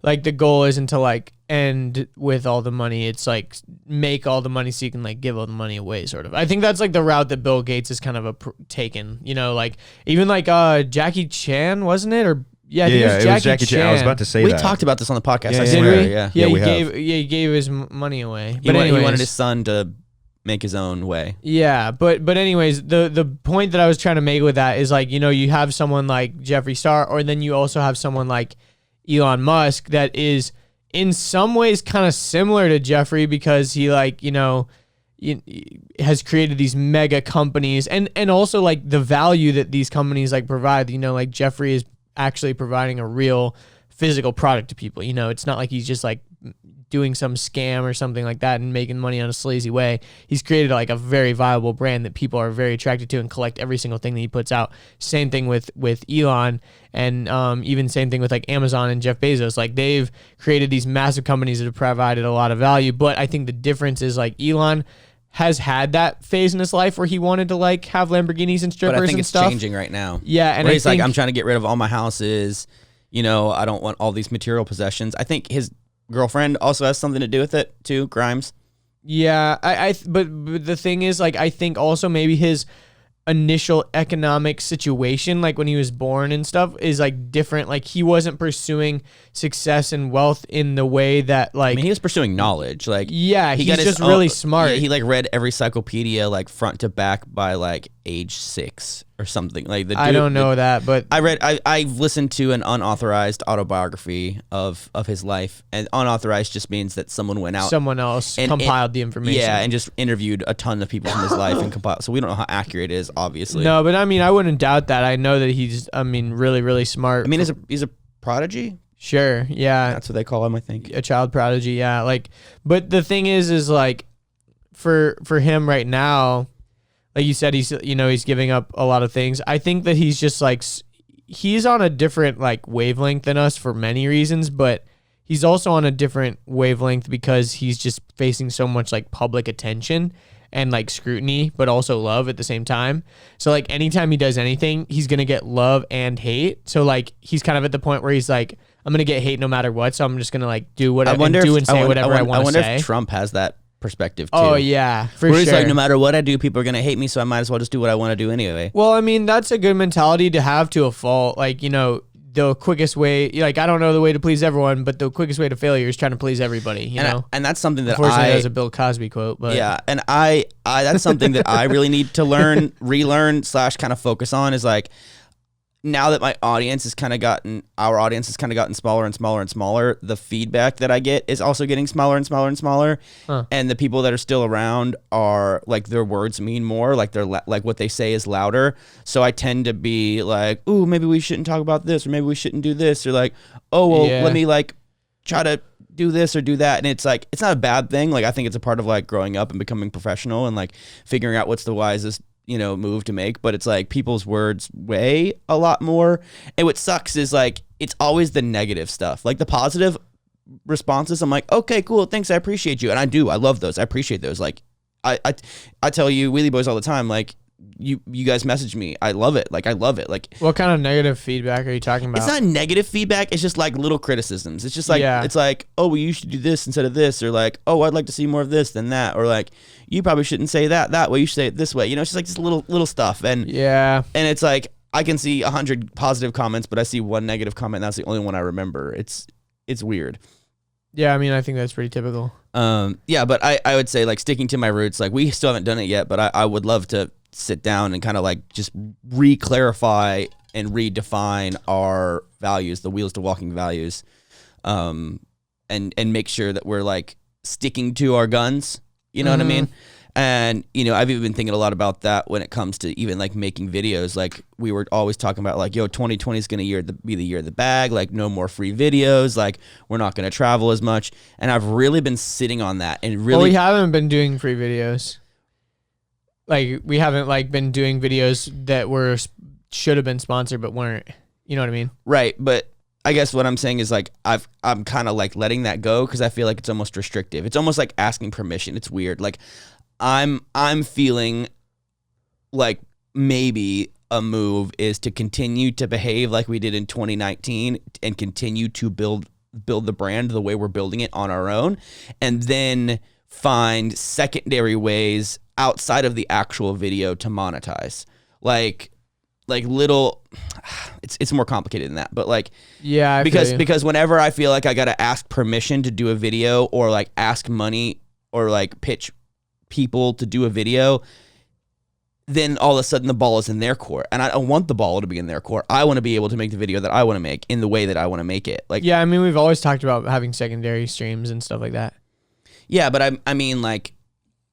Like, the goal isn't to like end with all the money. It's like make all the money so you can like give all the money away, sort of. I think that's like the route that Bill Gates is kind of taken, like even like Jackie Chan, wasn't it? Or it was Jackie Chan. I was about to say we that. talked about this on the podcast. Yeah, I yeah, swear. yeah. Yeah. He gave his money away. He But anyways, wanted his son to make his own way. Yeah, but anyways, the point that I was trying to make with that is like, you have someone like Jeffree Star, or then you also have someone like Elon Musk that is in some ways kind of similar to Jeffree, because he like, has created these mega companies, and also like the value that these companies like provide, like Jeffree is actually providing a real physical product to people. It's not like he's just like doing some scam or something like that and making money on a sleazy way. He's created like a very viable brand that people are very attracted to and collect every single thing that he puts out. Same thing with Elon, and even same thing with like Amazon and Jeff Bezos. Like, they've created these massive companies that have provided a lot of value. But I think the difference is like Elon has had that phase in his life where he wanted to like have Lamborghinis and strippers and stuff. But I think it's changing right now. Yeah, and he's like, I'm trying to get rid of all my houses. I don't want all these material possessions. I think his girlfriend also has something to do with it too, Grimes. Yeah, but the thing is, like, I think also maybe his initial economic situation, like when he was born and stuff, is like different. Like, he wasn't pursuing success and wealth in the way that, like, I mean, he was pursuing knowledge. Like, yeah, he's just really smart. He like read every encyclopedia like front to back by like age 6 or something. Like, the dude, I don't know that, but I've listened to an unauthorized autobiography of his life, and unauthorized just means that someone else compiled the information. Yeah, and just interviewed a ton of people from his life and compiled. So we don't know how accurate it is, obviously. No, but I mean, I wouldn't doubt that. I know that he's, really, really smart. I mean, he's a prodigy, Sure. Yeah. That's what they call him, I think. A child prodigy. Yeah. Like, but the thing is like for him right now, like you said, he's giving up a lot of things. I think that he's just like, he's on a different like wavelength than us for many reasons, but he's also on a different wavelength because he's just facing so much like public attention and like scrutiny, but also love at the same time. So like anytime he does anything, he's going to get love and hate. So like he's kind of at the point where he's like, I'm going to get hate no matter what. So I'm just going to like do whatever I want to say. I wonder if Trump has that perspective too. Oh yeah, for where sure. He's like, no matter what I do, people are going to hate me. So I might as well just do what I want to do anyway. Well, I mean, that's a good mentality to have to a fault. Like, the quickest way, like, I don't know the way to please everyone, but the quickest way to failure is trying to please everybody, you know? And that's something that unfortunately, that was a Bill Cosby quote, but yeah. And I that's something that I really need to relearn / kind of focus on is like, now that our audience has kind of gotten smaller and smaller and smaller, the feedback that I get is also getting smaller and smaller and smaller. Huh. And the people that are still around are like, their words mean more, like they're like what they say is louder. So I tend to be like, ooh, maybe we shouldn't talk about this, or maybe we shouldn't do this, or like, oh, well, let me like try to do this or do that. And it's like, it's not a bad thing. Like, I think it's a part of like growing up and becoming professional and like figuring out what's the wisest move to make, but it's like people's words weigh a lot more. And what sucks is like, it's always the negative stuff. Like the positive responses, I'm like, okay, cool, thanks, I appreciate you. And I love those. I appreciate those. Like I tell you Wheelie Boys all the time, like you guys message me. I love it. Like I love it. Like, what kind of negative feedback are you talking about? It's not negative feedback. It's just like little criticisms. It's just like, It's like, oh, well, you should do this instead of this, or like, oh, I'd like to see more of this than that, or like, you probably shouldn't say that way. You should say it this way. It's just like this little stuff. And and it's like, I can see 100 positive comments, but I see one negative comment. And that's the only one I remember. It's weird. Yeah, I mean, I think that's pretty typical. But I would say like sticking to my roots. Like we still haven't done it yet, but I would love to sit down and kind of like just re-clarify and redefine our values, the wheels to walking values, and make sure that we're like sticking to our guns. You know what I mean? And, I've even been thinking a lot about that when it comes to even like making videos. Like we were always talking about like, 2020 is going to be the year of the bag. Like no more free videos. Like we're not going to travel as much. And I've really been sitting on that and really. Well, we haven't been doing free videos. Like we haven't like been doing videos that should have been sponsored, but weren't, you know what I mean? Right. But I guess what I'm saying is like, I'm kind of like letting that go because I feel like it's almost restrictive. It's almost like asking permission. It's weird. Like I'm feeling like maybe a move is to continue to behave like we did in 2019 and continue to build the brand the way we're building it on our own, and then find secondary ways outside of the actual video to monetize. Like little, it's more complicated than that, but like, yeah, because whenever I feel like I got to ask permission to do a video or like ask money or like pitch people to do a video, then all of a sudden the ball is in their court, and I don't want the ball to be in their court. I want to be able to make the video that I want to make in the way that I want to make it. Like, yeah, I mean, we've always talked about having secondary streams and stuff like that. Yeah, but I mean, like,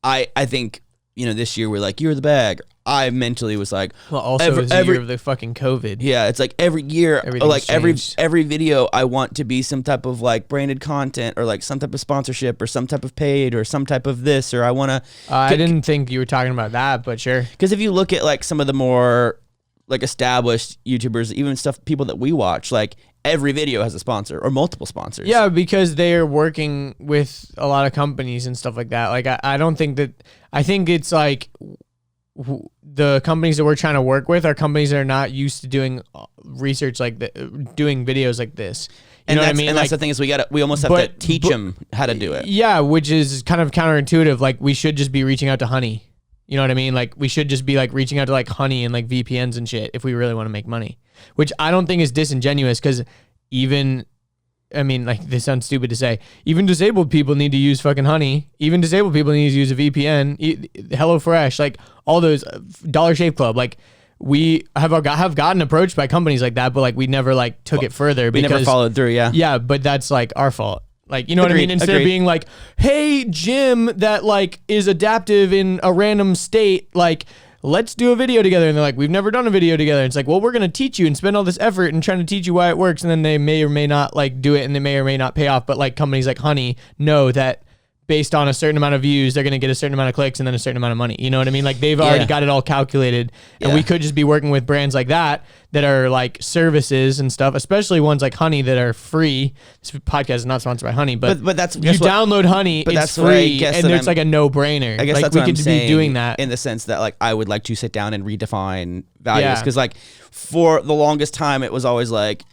I think, this year we're like, you're the bag. I mentally was like, well, also it was the year of the fucking COVID. Yeah, it's like every year, like every video, I want to be some type of like branded content or like some type of sponsorship or some type of paid or some type of this, or I want to. I didn't think you were talking about that, but sure. Because if you look at like some of the more like established YouTubers, even people that we watch, like every video has a sponsor or multiple sponsors. Yeah, because they're working with a lot of companies and stuff like that. Like I don't think that. I think it's like. The companies that we're trying to work with are companies that are not used to doing research like doing videos like this. You know what I mean? And that's the thing is we almost have to teach them how to do it. Yeah, which is kind of counterintuitive. Like we should just be reaching out to Honey. You know what I mean? Like we should just be like reaching out to like Honey and like VPNs and shit if we really want to make money. Which I don't think is disingenuous because like this sounds stupid to say. Even disabled people need to use fucking Honey. Even disabled people need to use a VPN. HelloFresh, like all those Dollar Shave Club. Like we have gotten approached by companies like that, but like we never like took it further. We never followed through. Yeah. Yeah, but that's like our fault. Like, you know what I mean? Instead of being like, hey, Jim, that like is adaptive in a random state, like let's do a video together. And they're like, we've never done a video together. And it's like, well, we're going to teach you and spend all this effort and trying to teach you why it works. And then they may or may not like do it, and they may or may not pay off. But like companies like Honey know that based on a certain amount of views, they're going to get a certain amount of clicks and then a certain amount of money. You know what I mean? Like they've already got it all calculated, and we could just be working with brands like that are like services and stuff, especially ones like Honey that are free. This podcast is not sponsored by Honey, but that's you download Honey, but it's free, and it's like a no-brainer. I guess like that's we what I'm could saying, be doing that in the sense that like I would like to sit down and redefine values, because like for the longest time it was always like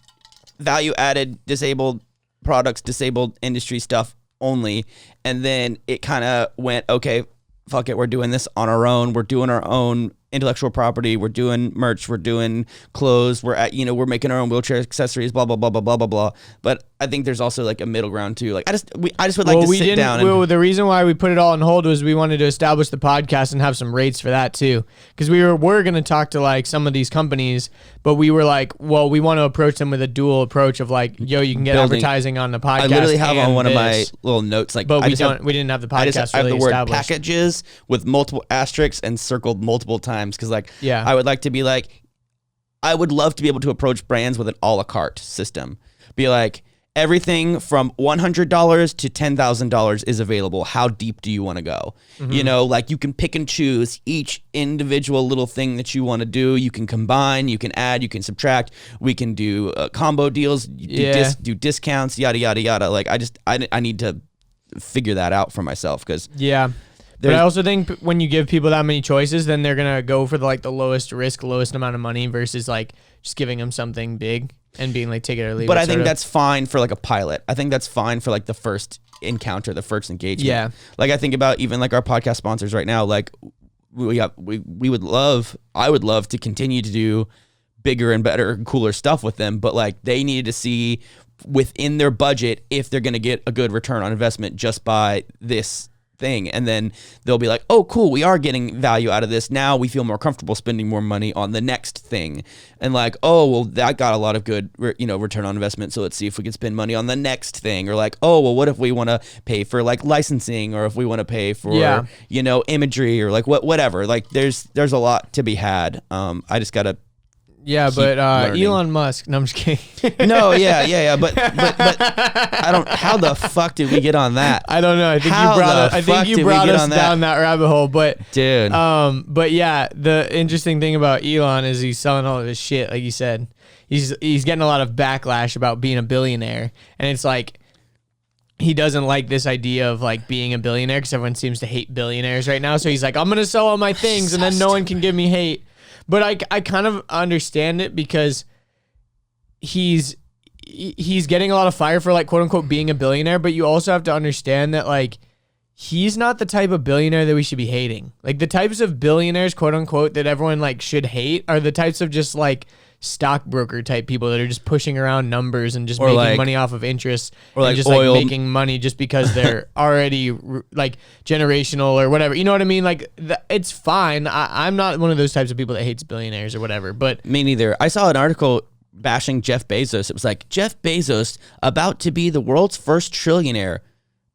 value-added, disabled products, disabled industry stuff only, and then it kind of went, okay, fuck it, we're doing this on our own, we're doing our own intellectual property, we're doing merch, we're doing clothes, we're making our own wheelchair accessories, blah blah blah blah blah blah blah. But I think there's also like a middle ground too. Like I just would like to sit down. The reason why we put it all on hold was we wanted to establish the podcast and have some rates for that too, because we're going to talk to like some of these companies, but we were like, well, we want to approach them with a dual approach of like, yo, you can get advertising on the podcast. I literally have on one of my little notes like, but we didn't have the podcast I have really the word established. packages with multiple asterisks and circled multiple times, because like I would like to be like, I would love to be able to approach brands with an a la carte system. Be like, everything from $100 to $10,000 is available. How deep do you want to go? Mm-hmm. You know, like you can pick and choose each individual little thing that you want to do. You can combine, you can add, you can subtract. We can do combo deals, do discounts, yada, yada, yada. Like I need to figure that out for myself, because but I also think when you give people that many choices, then they're going to go for the lowest risk, lowest amount of money versus like just giving them something big and being like, take it or leave it. But I think that's fine for like a pilot. I think that's fine for like the first encounter, the first engagement. Yeah. Like I think about even like our podcast sponsors right now, like I would love to continue to do bigger and better and cooler stuff with them, but like they needed to see within their budget if they're going to get a good return on investment just by this thing, and then they'll be like, oh cool, we are getting value out of this, now we feel more comfortable spending more money on the next thing, and like, oh well, that got a lot of good return on investment, so let's see if we can spend money on the next thing. Or like, oh well, what if we want to pay for like licensing, or if we want to pay for imagery, or like whatever. Like there's a lot to be had. I just gotta but Elon Musk. No, I'm just kidding. No, but I don't. How the fuck did we get on that? I don't know. I think you brought us down that rabbit hole. But dude, but yeah, the interesting thing about Elon is he's selling all of his shit. Like you said, he's getting a lot of backlash about being a billionaire, and it's like he doesn't like this idea of like being a billionaire because everyone seems to hate billionaires right now. So he's like, I'm gonna sell all my things, and then no one can give me hate. But I kind of understand it, because he's getting a lot of fire for like quote unquote being a billionaire, but you also have to understand that like he's not the type of billionaire that we should be hating. Like the types of billionaires quote unquote that everyone like should hate are the types of just like stockbroker type people that are just pushing around numbers and just making money off of interest, or like just like making money just because they're already like generational or whatever. You know what I mean? Like it's fine. I'm not one of those types of people that hates billionaires or whatever. But me neither. I saw an article bashing Jeff Bezos. It was like, Jeff Bezos about to be the world's first trillionaire.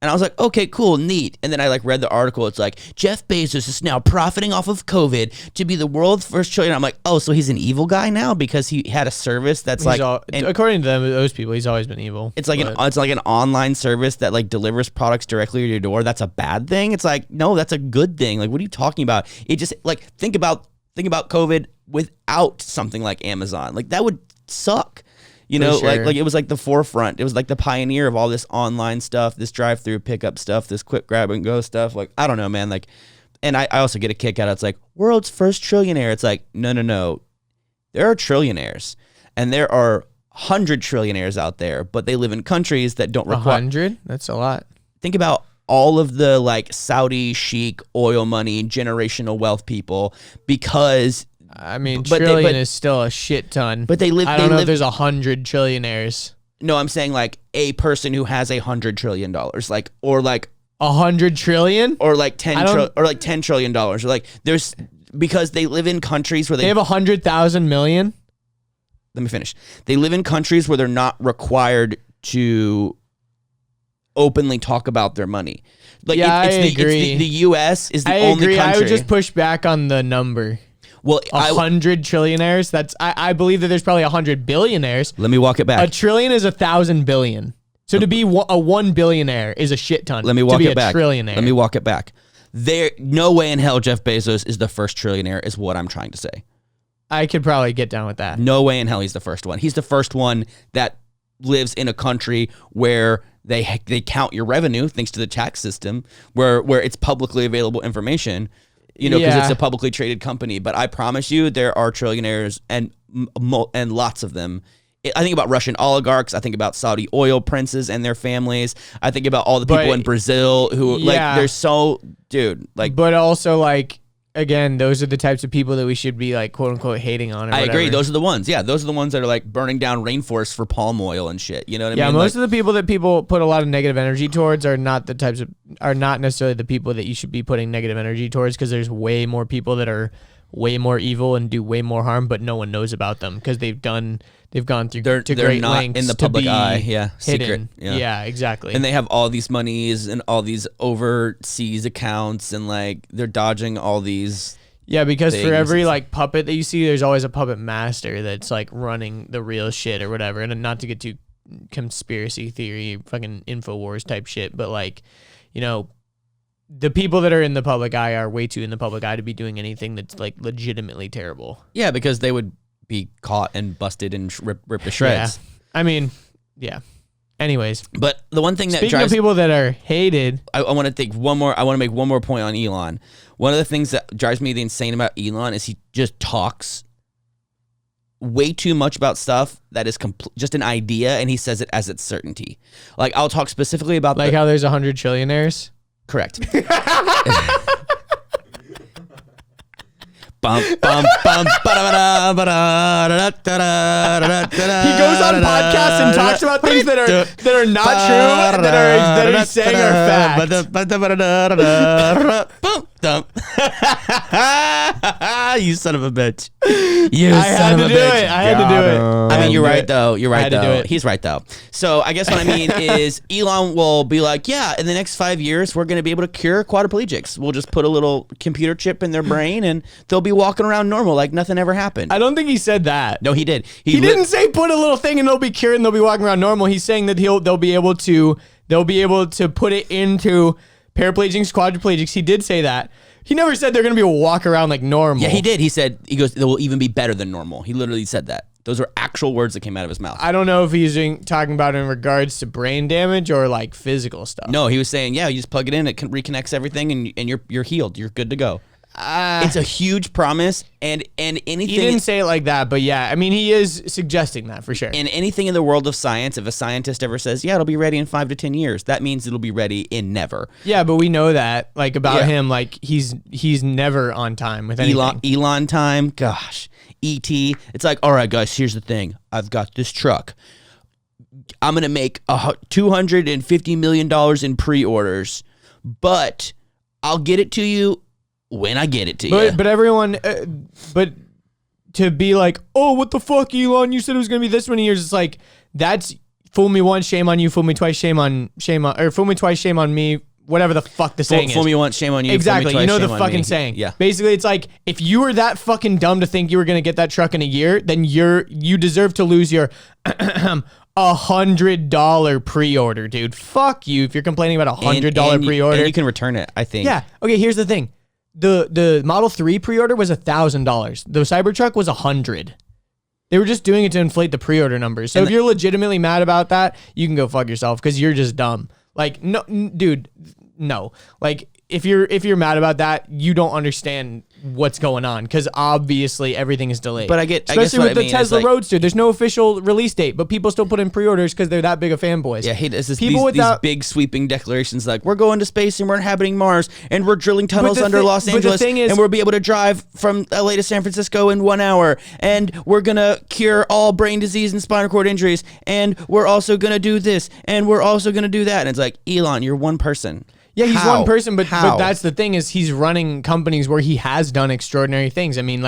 And I was like, okay, cool, neat. And then I like read the article. It's like, Jeff Bezos is now profiting off of COVID to be the world's first trillionaire. I'm like, oh, so he's an evil guy now because he had a service that's according to them, those people, he's always been evil. It's like an online service that like delivers products directly to your door. That's a bad thing. It's like, no, that's a good thing. Like, what are you talking about? It just like think about COVID without something like Amazon. Like that would suck. You know, sure. like it was like the forefront. It was like the pioneer of all this online stuff, this drive-through pickup stuff, this quick grab and go stuff. Like, I don't know, man. Like, and I also get a kick out of it. It's like, world's first trillionaire. It's like, no. There are trillionaires, and there are 100 trillionaires out there, but they live in countries that don't require 100. That's a lot. Think about all of the like Saudi chic oil money, generational wealth people, because. I mean, trillion is still a shit ton. But they live. I don't know if there's 100 trillionaires. No, I'm saying like a person who has $100 trillion, like, or like 100 trillion, or like 10 trillion dollars, or like there's, because they live in countries where they have 100,000 million. Let me finish. They live in countries where they're not required to openly talk about their money. Like Yeah, it's I agree. the U.S. is the I only agree. country. I would just push back on the number. Well, 100 trillionaires. That's I believe that there's probably 100 billionaires. let me walk it back. A trillion is 1,000 billion. So to be a 1 billionaire is a shit ton. Let me walk to be it back. A trillionaire. Let me walk it back. There, no way in hell Jeff Bezos is the first trillionaire, is what I'm trying to say. I could probably get down with that. No way in hell he's the first one. He's the first one that lives in a country where they count your revenue thanks to the tax system, where it's publicly available information, because it's a publicly traded company. But I promise you, there are trillionaires and lots of them. I think about Russian oligarchs. I think about Saudi oil princes and their families. I think about all the people in Brazil who they're so, dude. Like, but also again, those are the types of people that we should be quote unquote hating on. Or I whatever. agree. Those are the ones. Yeah, those are the ones that are burning down rainforests for palm oil and shit. You know what I mean? Yeah, most of the people that people put a lot of negative energy towards are not necessarily the people that you should be putting negative energy towards, because there's way more people that are way more evil and do way more harm, but no one knows about them because they've gone through they're great not lengths in the public eye. Yeah, hidden. secret. Yeah, exactly. And they have all these monies and all these overseas accounts, and they're dodging all these. Yeah, because for every things. puppet that you see, there's always a puppet master that's running the real shit or whatever. And not to get too conspiracy theory, fucking InfoWars type shit, but the people that are in the public eye are way too in the public eye to be doing anything that's legitimately terrible. Yeah, because they would be caught and busted and ripped to shreds. Yeah. I mean, yeah. Anyways, but the one thing that speaking drives of people that are hated, I want to think one more. I want to make one more point on Elon. One of the things that drives me insane about Elon is he just talks way too much about stuff that is just an idea, and he says it as its certainty. I'll talk specifically about how there's 100 trillionaires. Correct. Bum, bum, bum, he goes on podcasts and talks about things that are not true, that he's saying are fact. You son of a bitch. I had to do it. I mean, you're right though. You're right had to do though. it. He's right though. So I guess what I mean is Elon will be like, yeah, in the next 5 years, we're going to be able to cure quadriplegics. We'll just put a little computer chip in their brain and they'll be walking around normal like nothing ever happened. I don't think he said that. No, he did. He didn't say put a little thing and they'll be cured and they'll be walking around normal. He's saying that they'll be able to put it into paraplegics, quadriplegics. He did say that. He never said they're going to be able to walk around like normal. Yeah, he did. He goes, it will even be better than normal. He literally said that. Those were actual words that came out of his mouth. I don't know if he's talking about in regards to brain damage or physical stuff. No, he was saying, yeah, you just plug it in, it reconnects everything, and you're healed. You're good to go. It's a huge promise, and anything. He didn't say it like that, but yeah, I mean, he is suggesting that for sure. And anything in the world of science, if a scientist ever says, yeah, it'll be ready in 5 to 10 years, that means it'll be ready in never. Yeah, but we know that, about him, he's never on time with anything. Elon time, gosh. E.T., it's like, all right, guys, here's the thing. I've got this truck. I'm going to make $250 million in pre-orders, but I'll get it to you when I get it to you. But everyone, but to be like, oh, what the fuck, Elon? You said it was going to be this many years. It's like, that's fool me once, shame on you. Fool me twice, shame on me. Whatever the fuck the saying is. Fool me once, shame on you. Exactly. Fool me twice, You know the shame on fucking me. saying. Yeah. Basically, it's like, if you were that fucking dumb to think you were going to get that truck in a year, then you deserve to lose your $100 pre-order, dude. Fuck you if you're complaining about $100 pre-order. And you can return it, I think. Yeah. Okay, here's the thing. The Model 3 pre-order was $1,000. The Cybertruck was $100. They were just doing it to inflate the pre-order numbers. So if you're legitimately mad about that, you can go fuck yourself because you're just dumb. No, dude, no. If you're mad about that, you don't understand what's going on because obviously everything is delayed. But especially with the Tesla Roadster, there's no official release date, but people still put in pre-orders because they're that big of fanboys. Yeah, these big sweeping declarations like we're going to space and we're inhabiting Mars and we're drilling tunnels under Los Angeles and we'll be able to drive from LA to San Francisco in 1 hour and we're gonna cure all brain disease and spinal cord injuries and we're also gonna do this and we're also gonna do that. And it's like, Elon, you're one person. Yeah, he's one person, but that's the thing is he's running companies where he has done extraordinary things. I mean,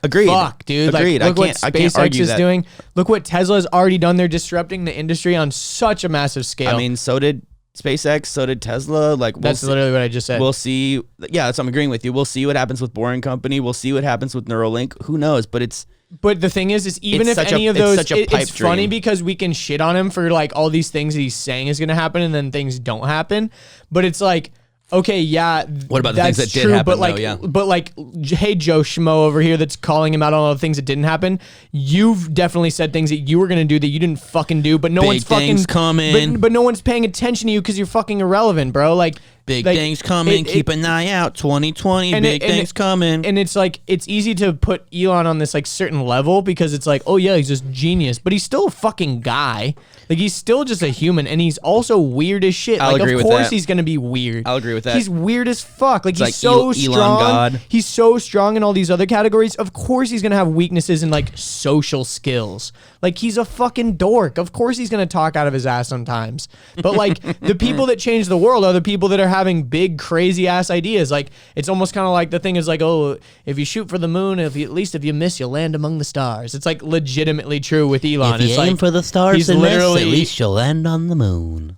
agreed. Fuck, dude. Agreed. Look what SpaceX is doing. Look what Tesla's already done. They're disrupting the industry on such a massive scale. I mean, so did SpaceX, so did Tesla. Like That's literally what I just said. We'll see. Yeah, that's what I'm agreeing with you. We'll see what happens with Boring Company. We'll see what happens with Neuralink. Who knows? But the thing is even it's if any of it's those, such a pipe it's funny dream. because we can shit on him for like all these things that he's saying is going to happen and then things don't happen. But it's like, okay, yeah, what about the things that's that did true, happen? but like, though, yeah. but like, hey, Joe Schmo over here that's calling him out on all the things that didn't happen. You've definitely said things that you were going to do that you didn't fucking do, but no Big one's fucking things coming. But no one's paying attention to you because you're fucking irrelevant, bro. Like, Big things coming. Keep an eye out. 2020. Big things coming. And it's like, it's easy to put Elon on this like certain level because it's like, oh yeah, he's just genius, but he's still a fucking guy. Like he's still just a human, and he's also weird as shit. I'll like agree of with course that. he's gonna be weird. I'll agree with that. He's weird as fuck. Like he's like so Elon strong. God. He's so strong in all these other categories. Of course he's gonna have weaknesses in like social skills. Like he's a fucking dork. Of course he's gonna talk out of his ass sometimes. But like the people that change the world are the people that are having big crazy ass ideas. Like it's almost kind of like the thing is like, oh, if you shoot for the moon, at least if you miss, you'll land among the stars. It's like legitimately true with Elon. If you it's aim like, for the stars he's and miss, literally- at least you'll land on the moon.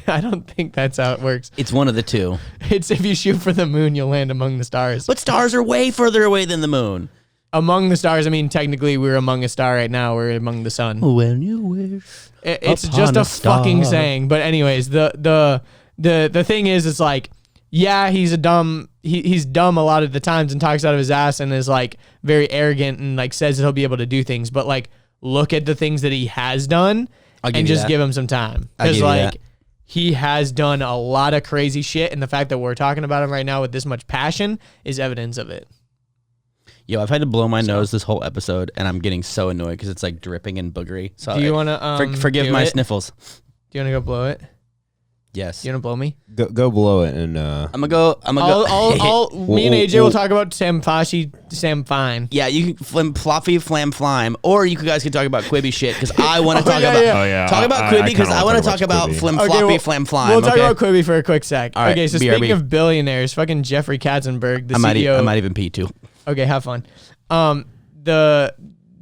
I don't think that's how it works. It's one of the two. It's if you shoot for the moon, you'll land among the stars. But stars are way further away than the moon. Among the stars, I mean, technically we're among a star right now. We're among the sun. When you wish. It's upon just a a star. fucking saying. But anyways, the thing is, it's like, yeah, he's dumb a lot of the times and talks out of his ass and is like very arrogant and like says that he'll be able to do things. But like, look at the things that he has done and just give him some time. Because like, he has done a lot of crazy shit, and the fact that we're talking about him right now with this much passion is evidence of it. Yo, I've had to blow my nose this whole episode, and I'm getting so annoyed because it's like dripping and boogery. So Do you want to forgive my sniffles? Do you want to go blow it? Yes. You want to blow me? Go blow it and I'm gonna go. Me and AJ will talk about Sam Fine. Yeah, you can flam flime, or you guys can talk about Quibi shit because I want to talk yeah, about yeah. Oh, yeah. talk about I Quibi because kinda I wanna want to talk talk about about Quibi. flim Okay, floppy well, flam flime. We'll talk okay? about Quibi for a quick sec. All right, Okay, so BRB. speaking of billionaires, fucking Jeffrey Katzenberg, the I CEO. might even pee too. Okay, have fun.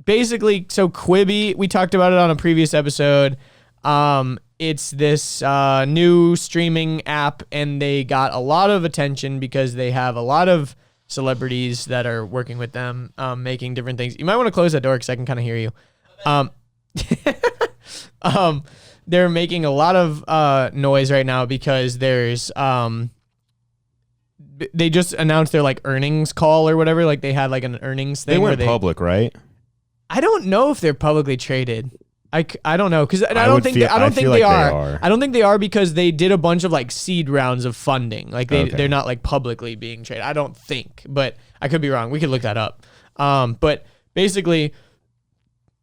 Basically, so Quibi, we talked about it on a previous episode. It's this new streaming app, and they got a lot of attention because they have a lot of celebrities that are working with them, making different things. You might want to close that door because I can kind of hear you. They're making a lot of noise right now because there's they just announced their like earnings call or whatever. Like they had like an earnings thing. they where went public, right? I don't know if they're publicly traded. I don't know because I I don't would think feel- I don't I think feel they like they are. are. I don't think they are because they did a bunch of like seed rounds of funding. Like Okay. they're not like publicly being traded. I don't think, but I could be wrong. We could look that up. But basically,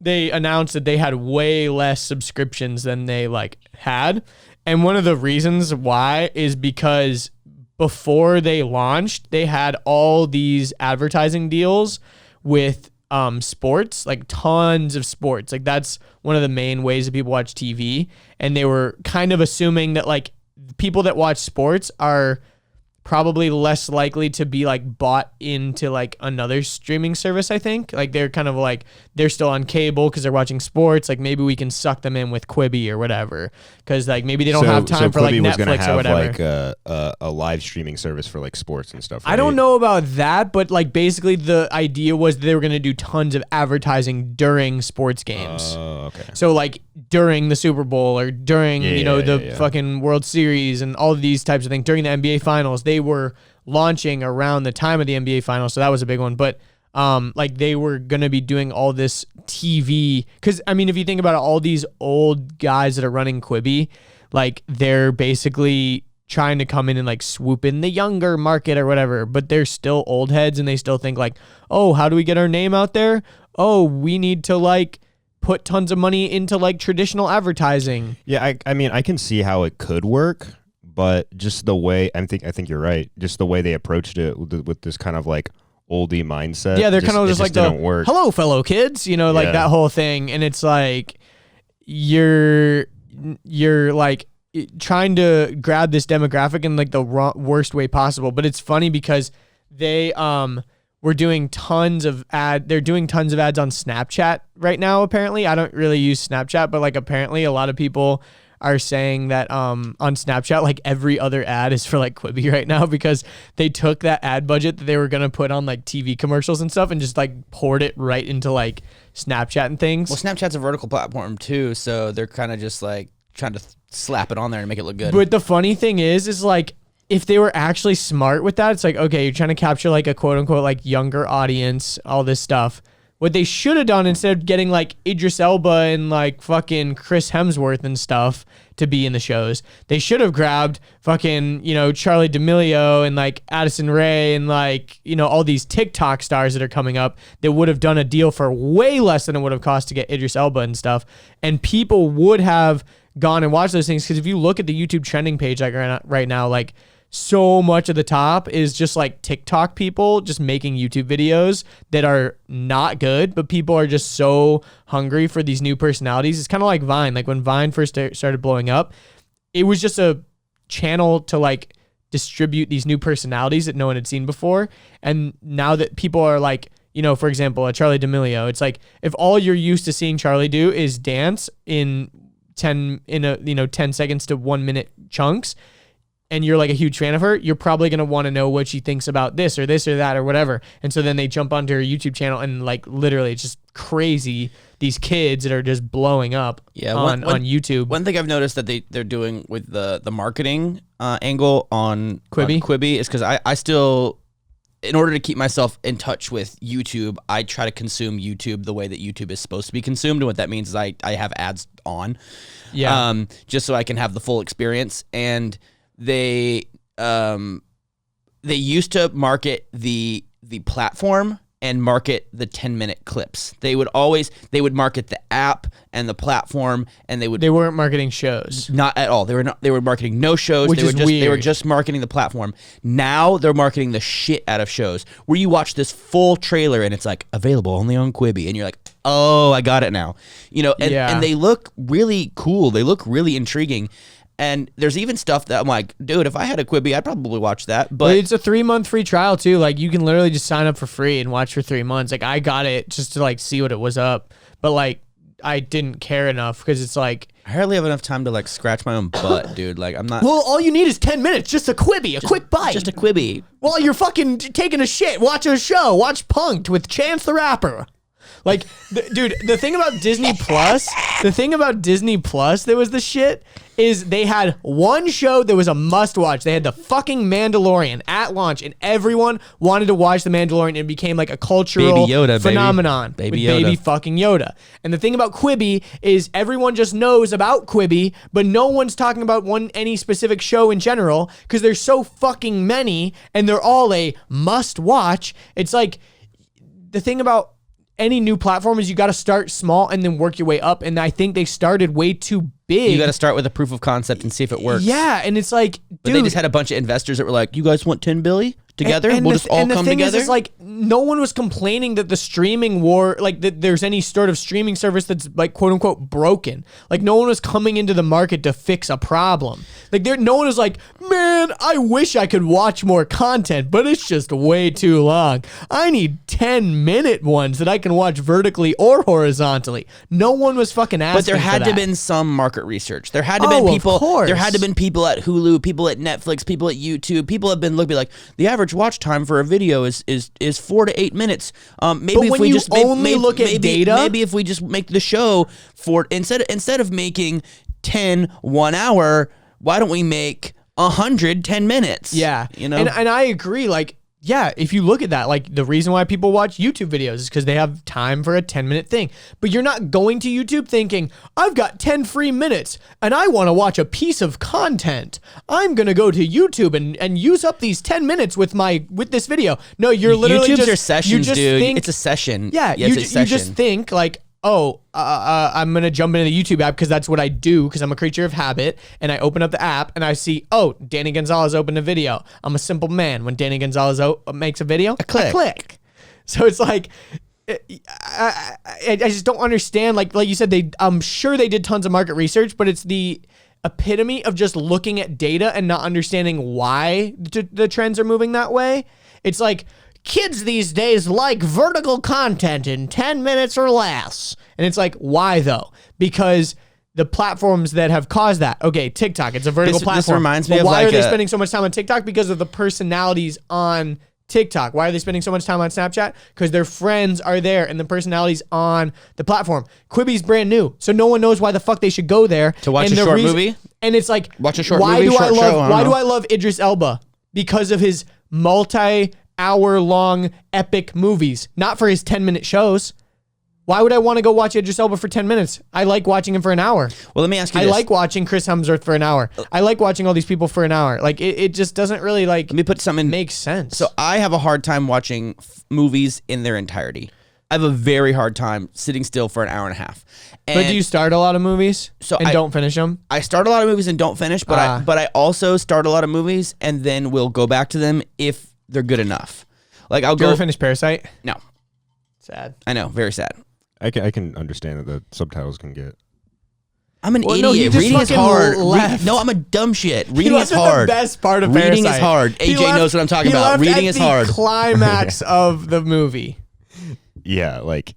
they announced that they had way less subscriptions than they like had, and one of the reasons why is because before they launched, they had all these advertising deals with sports, like tons of sports. Like that's one of the main ways that people watch TV. And they were kind of assuming that like people that watch sports are probably less likely to be like bought into like another streaming service. I think like they're kind of like they're still on cable because they're watching sports. Like maybe we can suck them in with Quibi or whatever because like maybe they don't have time for like Quibi was gonna Netflix have or whatever. like a live streaming service for like sports and stuff. I don't right? know about that, but like basically the idea was they were going to do tons of advertising during sports games. Oh, okay. So like during the Super Bowl or during, the fucking World Series and all of these types of things during the NBA finals, they were launching around the time of the NBA finals. So that was a big one. But like they were going to be doing all this TV. Cause I mean, if you think about it, all these old guys that are running Quibi, like they're basically trying to come in and like swoop in the younger market or whatever, but they're still old heads and they still think like, oh, how do we get our name out there? Oh, we need to like put tons of money into like traditional advertising. Yeah, I mean, I can see how it could work, but just the way I think you're right. Just the way they approached it with this kind of like oldie mindset. Yeah, they're kind of just like didn't work. hello, fellow kids, like Yeah. that whole thing. And it's like you're like trying to grab this demographic in like the worst way possible. But it's funny because they were doing tons of ads on Snapchat right now. Apparently, I don't really use Snapchat, but like apparently a lot of people are saying that on Snapchat, like every other ad is for like Quibi right now because they took that ad budget that they were gonna put on like TV commercials and stuff and just like poured it right into like Snapchat and things. Well, Snapchat's a vertical platform too, so they're kind of just like trying to slap it on there and make it look good. But the funny thing is like if they were actually smart with that, it's like, okay, you're trying to capture like a quote unquote like younger audience, all this stuff. What they should have done instead of getting like Idris Elba and like fucking Chris Hemsworth and stuff to be in the shows, they should have grabbed fucking, you know, Charlie D'Amelio and like Addison Rae and like, you know, all these TikTok stars that are coming up that would have done a deal for way less than it would have cost to get Idris Elba and stuff. And people would have gone and watched those things. Because if you look at the YouTube trending page like right now, like so much of the top is just like TikTok people just making YouTube videos that are not good, but people are just so hungry for these new personalities. It's kind of like Vine. Like when Vine first started blowing up, it was just a channel to like distribute these new personalities that no one had seen before. And now that people are like, you know, for example, a Charlie D'Amelio, it's like if all you're used to seeing Charlie do is dance in 10 seconds to 1 minute chunks, and you're like a huge fan of her, you're probably going to want to know what she thinks about this or that or whatever. And so then they jump onto her YouTube channel and like literally it's just crazy. These kids that are just blowing up on YouTube. One thing I've noticed that they're doing with the marketing angle on Quibi is because I still, in order to keep myself in touch with YouTube, I try to consume YouTube the way that YouTube is supposed to be consumed. And what that means is I have ads on, just so I can have the full experience. And they used to market the platform and market the 10-minute clips. They would market the app and the platform, and they weren't marketing shows. Not at all. They were marketing no shows. Which is weird. They were just marketing the platform. Now they're marketing the shit out of shows where you watch this full trailer and it's like available only on Quibi, and you're like, oh, I got it now. You know, and they look really cool. They look really intriguing. And there's even stuff that I'm like, dude, if I had a Quibi, I'd probably watch that. But it's a 3-month free trial too. Like you can literally just sign up for free and watch for 3 months. Like I got it just to like see what it was up, but like I didn't care enough because it's like I hardly have enough time to like scratch my own butt, dude. Like I'm not. Well, all you need is 10 minutes, just a Quibi, a quick bite, just a Quibi. While you're fucking taking a shit, watch a show, watch Punk'd with Chance the Rapper. Like, dude, the thing about Disney Plus that was the shit is they had one show that was a must watch. They had the fucking Mandalorian at launch, and everyone wanted to watch the Mandalorian, and it became like a cultural phenomenon. Baby with Yoda. Baby fucking Yoda. And the thing about Quibi is everyone just knows about Quibi, but no one's talking about any specific show in general because there's so fucking many, and they're all a must watch. It's like the thing about any new platform is you got to start small and then work your way up. And I think they started way too big. You got to start with a proof of concept and see if it works. Yeah. And it's like, dude. But they just had a bunch of investors that were like, you guys want 10 billion together? And we'll just all come together. Is like, no one was complaining that the streaming war, like that there's any sort of streaming service that's like quote unquote broken. Like no one was coming into the market to fix a problem. Like no one was like, man, I wish I could watch more content, but it's just way too long. I need 10-minute ones that I can watch vertically or horizontally. No one was fucking asking. But there had for to that. been some market research. There had to been people. Of course. There had to been people at Hulu, people at Netflix, people at YouTube. People have been looking like the average watch time for a video is 4 to 8 minutes. Maybe but if when we you just only look at data, maybe if we just make the show for instead of making 1 hour, why don't we make 10 minutes? Yeah, you know, and I agree. Like, yeah, if you look at that, like the reason why people watch YouTube videos is because they have time for a 10-minute thing. But you're not going to YouTube thinking, I've got 10 free minutes and I want to watch a piece of content. I'm going to go to YouTube and use up these 10 minutes with this video. No, you're literally YouTube's just, are sessions, you just dude. think, it's a session. Yeah, it's a session. You just think like, oh, I'm going to jump into the YouTube app because that's what I do because I'm a creature of habit. And I open up the app and I see, oh, Danny Gonzalez opened a video. I'm a simple man. When Danny Gonzalez makes a video, I click. So it's like, I just don't understand. Like you said, I'm sure they did tons of market research, but it's the epitome of just looking at data and not understanding why the trends are moving that way. It's like, kids these days like vertical content in 10 minutes or less. And it's like, why though? Because the platforms that have caused that. Okay, TikTok, it's a vertical This platform. reminds me But of why like are they a- spending so much time on TikTok? Because of the personalities on TikTok. Why are they spending so much time on Snapchat? Because their friends are there and the personalities on the platform. Quibi's brand new, so no one knows why the fuck they should go there. To watch And a the short movie? And it's like, Watch a short why movie, do I short love? show, I don't Why do know. I love Idris Elba? Because of his multi-hour-long epic movies, not for his 10-minute shows. Why would I want to go watch Idris Elba for 10 minutes? I like watching him for an hour. Well, let me ask you I this. like watching Chris Hemsworth for an hour. I like watching all these people for an hour. Like it just doesn't really Let me put something. make sense. So I have a hard time watching movies in their entirety. I have a very hard time sitting still for an hour and a half. And but do you start a lot of movies and don't finish them? I start a lot of movies and don't finish, but I also start a lot of movies and then we'll go back to them if they're good enough. Like I'll Do you go ever finish Parasite? No. Sad. I know, very sad. I can understand that the subtitles can get. I'm an Well, no, he idiot. just Reading is fucking hard. left. No, I'm a dumb shit. He Reading left is at hard. The best part of Reading Parasite. is hard. He AJ left- knows what I'm talking he about. left Reading at is the hard. Climax of the movie. Yeah, like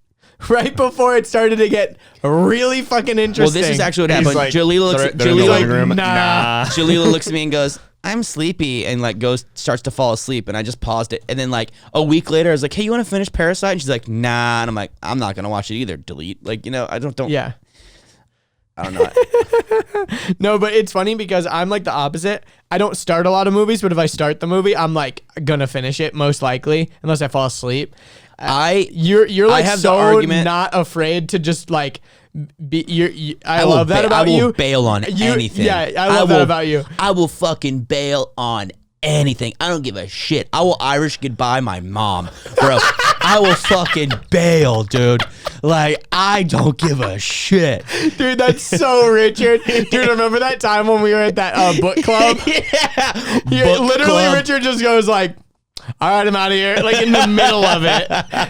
Right before it started to get really fucking interesting. Well, this is actually what happened. like, Jalila looks. they're in the living Jalila, room. Nah. Jalila looks at me and goes, "I'm sleepy," and like starts to fall asleep, and I just paused it, and then like a week later, I was like, "Hey, you want to finish Parasite?" And she's like, "Nah," and I'm like, "I'm not gonna watch it either. Delete." Like, I don't. Yeah. I don't know. No, but it's funny because I'm like the opposite. I don't start a lot of movies, but if I start the movie, I'm like gonna finish it most likely, unless I fall asleep. You're like have the so argument- not afraid to just like be. I will love that about you. I will bail on anything. Yeah, I love that about you. I will fucking bail on anything. I don't give a shit. I will Irish goodbye my mom, bro. I will fucking bail, dude. Like, I don't give a shit. Dude, that's so Richard. Dude, remember that time when we were at that book club? Yeah. Literally, club. Richard just goes like, all right, I'm out of here. Like in the middle of it.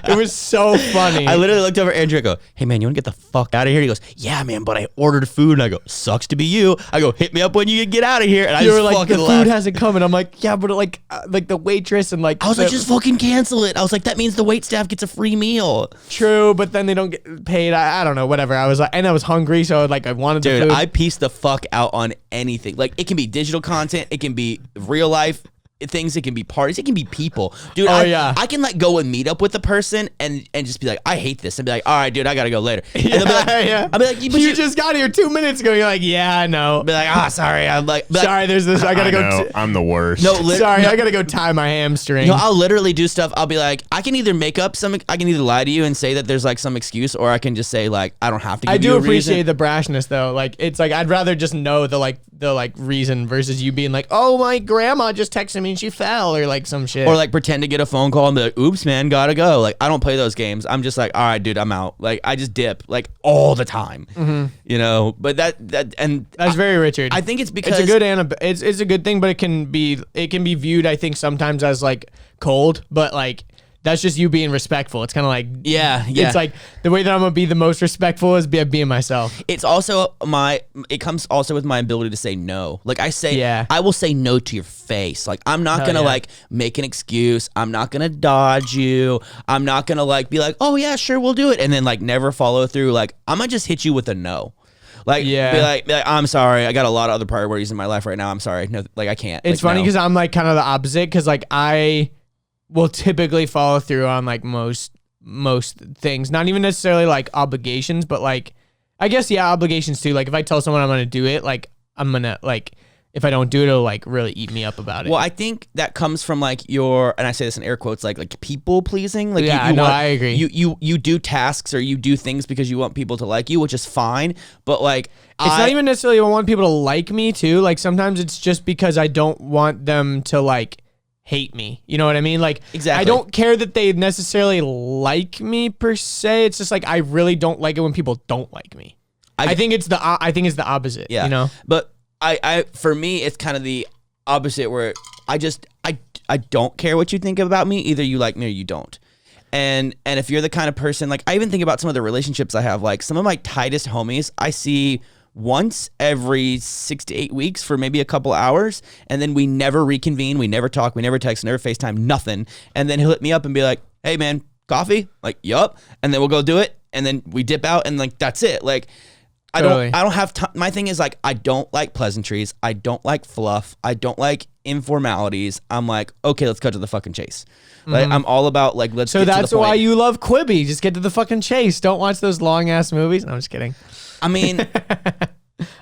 It was so funny. I literally looked over at Andrew and go, "Hey man, you want to get the fuck out of here?" He goes, "Yeah man, but I ordered food." And I go, "Sucks to be you." I go, "Hit me up when you get out of here." And I You just were like, fucking the laughed. food hasn't come. And I'm like, yeah, but like the waitress and like. I was like, just fucking cancel it. I was like, that means the wait staff gets a free meal. True, but then they don't get paid. I don't know, whatever. I was like, and I was hungry, so like I wanted the Dude, food. I piece the fuck out on anything. Like, it can be digital content, it can be real life things, it can be parties, it can be people. Dude, I can like go and meet up with a person and just be like, I hate this, and be like, all right, dude, I gotta go later. And they'll be like, yeah. I'll be like, but you just got here 2 minutes ago. You're like, yeah, I know. be like, sorry. I'm like, Sorry, there's this. I gotta go. know, I'm the worst. No, Sorry, I gotta go tie my hamstring. No, I'll literally do stuff. I'll be like, I can either lie to you and say that there's like some excuse, or I can just say like, I don't have to give I you do a appreciate reason. the brashness though. Like it's like I'd rather just know the reason versus you being like, oh, my grandma just texted me and she fell or like some shit. Or like pretend to get a phone call and be like, oops, man, gotta go. Like, I don't play those games. I'm just like, all right, dude, I'm out. Like, I just dip like all the time, but that's very Richard. I think it's because it's a good it's a good thing, but it can be viewed, I think, sometimes as like cold, but like that's just you being respectful. It's kind of like yeah. It's like the way that I'm gonna be the most respectful is being myself. It's also it comes also with my ability to say no. Like I will say no to your face. Like I'm not gonna like make an excuse. I'm not gonna dodge you. I'm not gonna like be like, oh yeah, sure, we'll do it, and then like never follow through. Like I'm gonna just hit you with a no. Like, be like, I'm sorry. I got a lot of other priorities in my life right now. I'm sorry. No, like I can't. It's like, funny no. because I'm like kind of the opposite because like I will typically follow through on like most things. Not even necessarily like obligations, but like I guess obligations too. Like if I tell someone I'm gonna do it, like I'm gonna like if I don't do it, it'll like really eat me up about it. Well, I think that comes from like and I say this in air quotes, like people pleasing. Like I agree. You do tasks or you do things because you want people to like you, which is fine. But like it's not even necessarily I want people to like me too. Like sometimes it's just because I don't want them to like hate me. You know what I mean? Like exactly. I don't care that they necessarily like me per se. It's just like I really don't like it when people don't like me. I think it's the opposite. Yeah. You know? But I for me it's kind of the opposite where I don't care what you think about me. Either you like me or you don't. And if you're the kind of person, like I even think about some of the relationships I have, like some of my tightest homies I see once every 6 to 8 weeks for maybe a couple hours, and then we never reconvene, we never talk, we never text, never FaceTime, nothing. And then he'll hit me up and be like, hey man, coffee? Like, yup. And then we'll go do it, and then we dip out, and like that's it. Like Totally. I don't have time. My thing is like, I don't like pleasantries. I don't like fluff. I don't like informalities. I'm like, okay, let's cut to the fucking chase. Like, I'm all about like, let's So get to that's the point. why you love Quibi. Just get to the fucking chase. Don't watch those long ass movies. No, I'm just kidding. I mean, just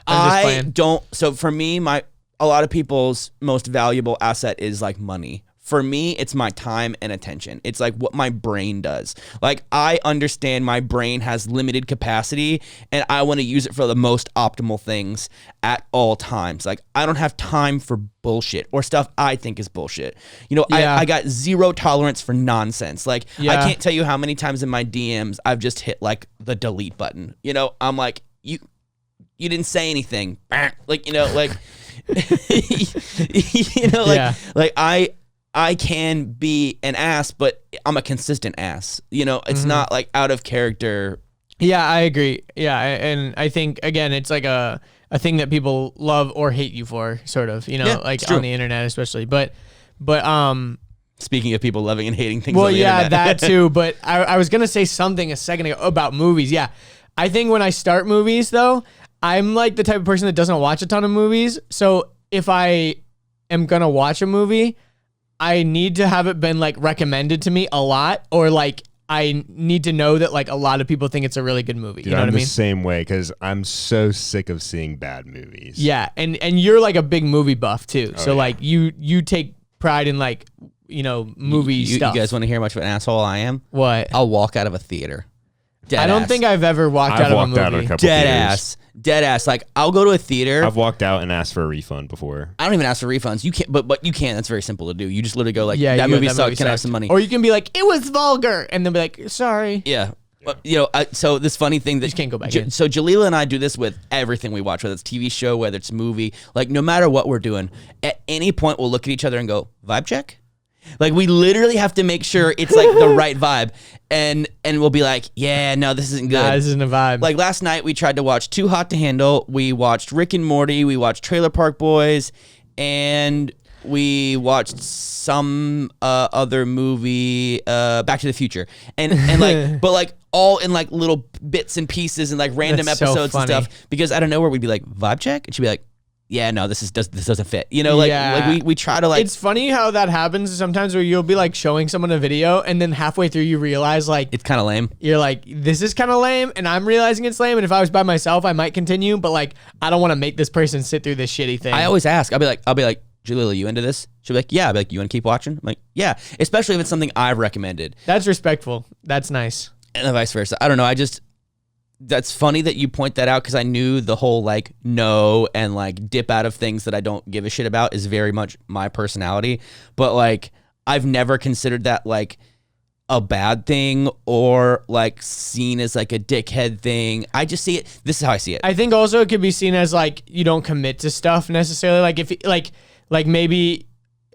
I playing. don't. So for me, a lot of people's most valuable asset is like money. For me, it's my time and attention. It's like what my brain does. Like, I understand my brain has limited capacity and I want to use it for the most optimal things at all times. Like, I don't have time for bullshit or stuff I think is bullshit. You know, Yeah. I got zero tolerance for nonsense. Like, I Yeah. can't tell you how many times in my DMs I've just hit like the delete button. You know, I'm like, you didn't say anything. Like, you know, like, you know, like, Yeah. like I can be an ass, but I'm a consistent ass. You know, it's not like out of character. Yeah, I agree. Yeah, and I think again, it's like a thing that people love or hate you for, sort of. You know, Yeah, like it's true. on the internet, especially. But Speaking of people loving and hating things well, on the yeah, internet. that too. But I was gonna say something a second ago about movies. Yeah, I think when I start movies, though, I'm like the type of person that doesn't watch a ton of movies. So if I am gonna watch a movie, I need to have it been like recommended to me a lot, or like I need to know that like a lot of people think it's a really good movie. Dude, You know I'm what I the mean? same way because I'm so sick of seeing bad movies. Yeah, and you're like a big movie buff too. So yeah. like you take pride in like, you know, movie you stuff. guys want to hear how much of an asshole I am? What? I'll walk out of a theater. I don't think I've ever walked out I've of a walked movie. out of a couple Dead theaters. ass. Like, I'll go to a theater. I've walked out and asked for a refund before. I don't even ask for refunds. You can't, but you can. That's very simple to do. You just literally go like, Yeah, that you- movie sucked. Can I have sucked. some money? Or you can be like, it was vulgar, and then be like, sorry. Yeah. You know, so this funny thing that just can't go back in. So Jalila and I do this with everything we watch, whether it's TV show, whether it's movie, like no matter what we're doing, at any point we'll look at each other and go, vibe check? Like, we literally have to make sure it's like the right vibe, and we'll be like, yeah, no, this isn't good. Nah, this isn't a vibe. Like last night we tried to watch Too Hot to Handle, we watched Rick and Morty, we watched Trailer Park Boys, and we watched some other movie, Back to the Future, and like, but like all in like little bits and pieces and like random That's so episodes and funny. stuff. Because out of nowhere we'd be like, vibe check, and she'd be like, yeah, no, this doesn't fit. You know, like Yeah. like we try to like. It's funny how that happens sometimes, where you'll be like showing someone a video, and then halfway through you realize like It's kind of lame. you're like, this is kind of lame, and I'm realizing it's lame. And if I was by myself, I might continue, but like I don't want to make this person sit through this shitty thing. I always ask. I'll be like, Jalila, you into this? She'll be like, yeah. I'll be like, you want to keep watching? I'm like, yeah. Especially if it's something I've recommended, That's respectful. That's nice. and then vice versa. I don't know. That's funny that you point that out, because I knew the whole like no and like dip out of things that I don't give a shit about is very much my personality. But like, I've never considered that like a bad thing or like seen as like a dickhead thing. I just see it. This is how I see it. I think also it could be seen as like you don't commit to stuff necessarily. Like if like maybe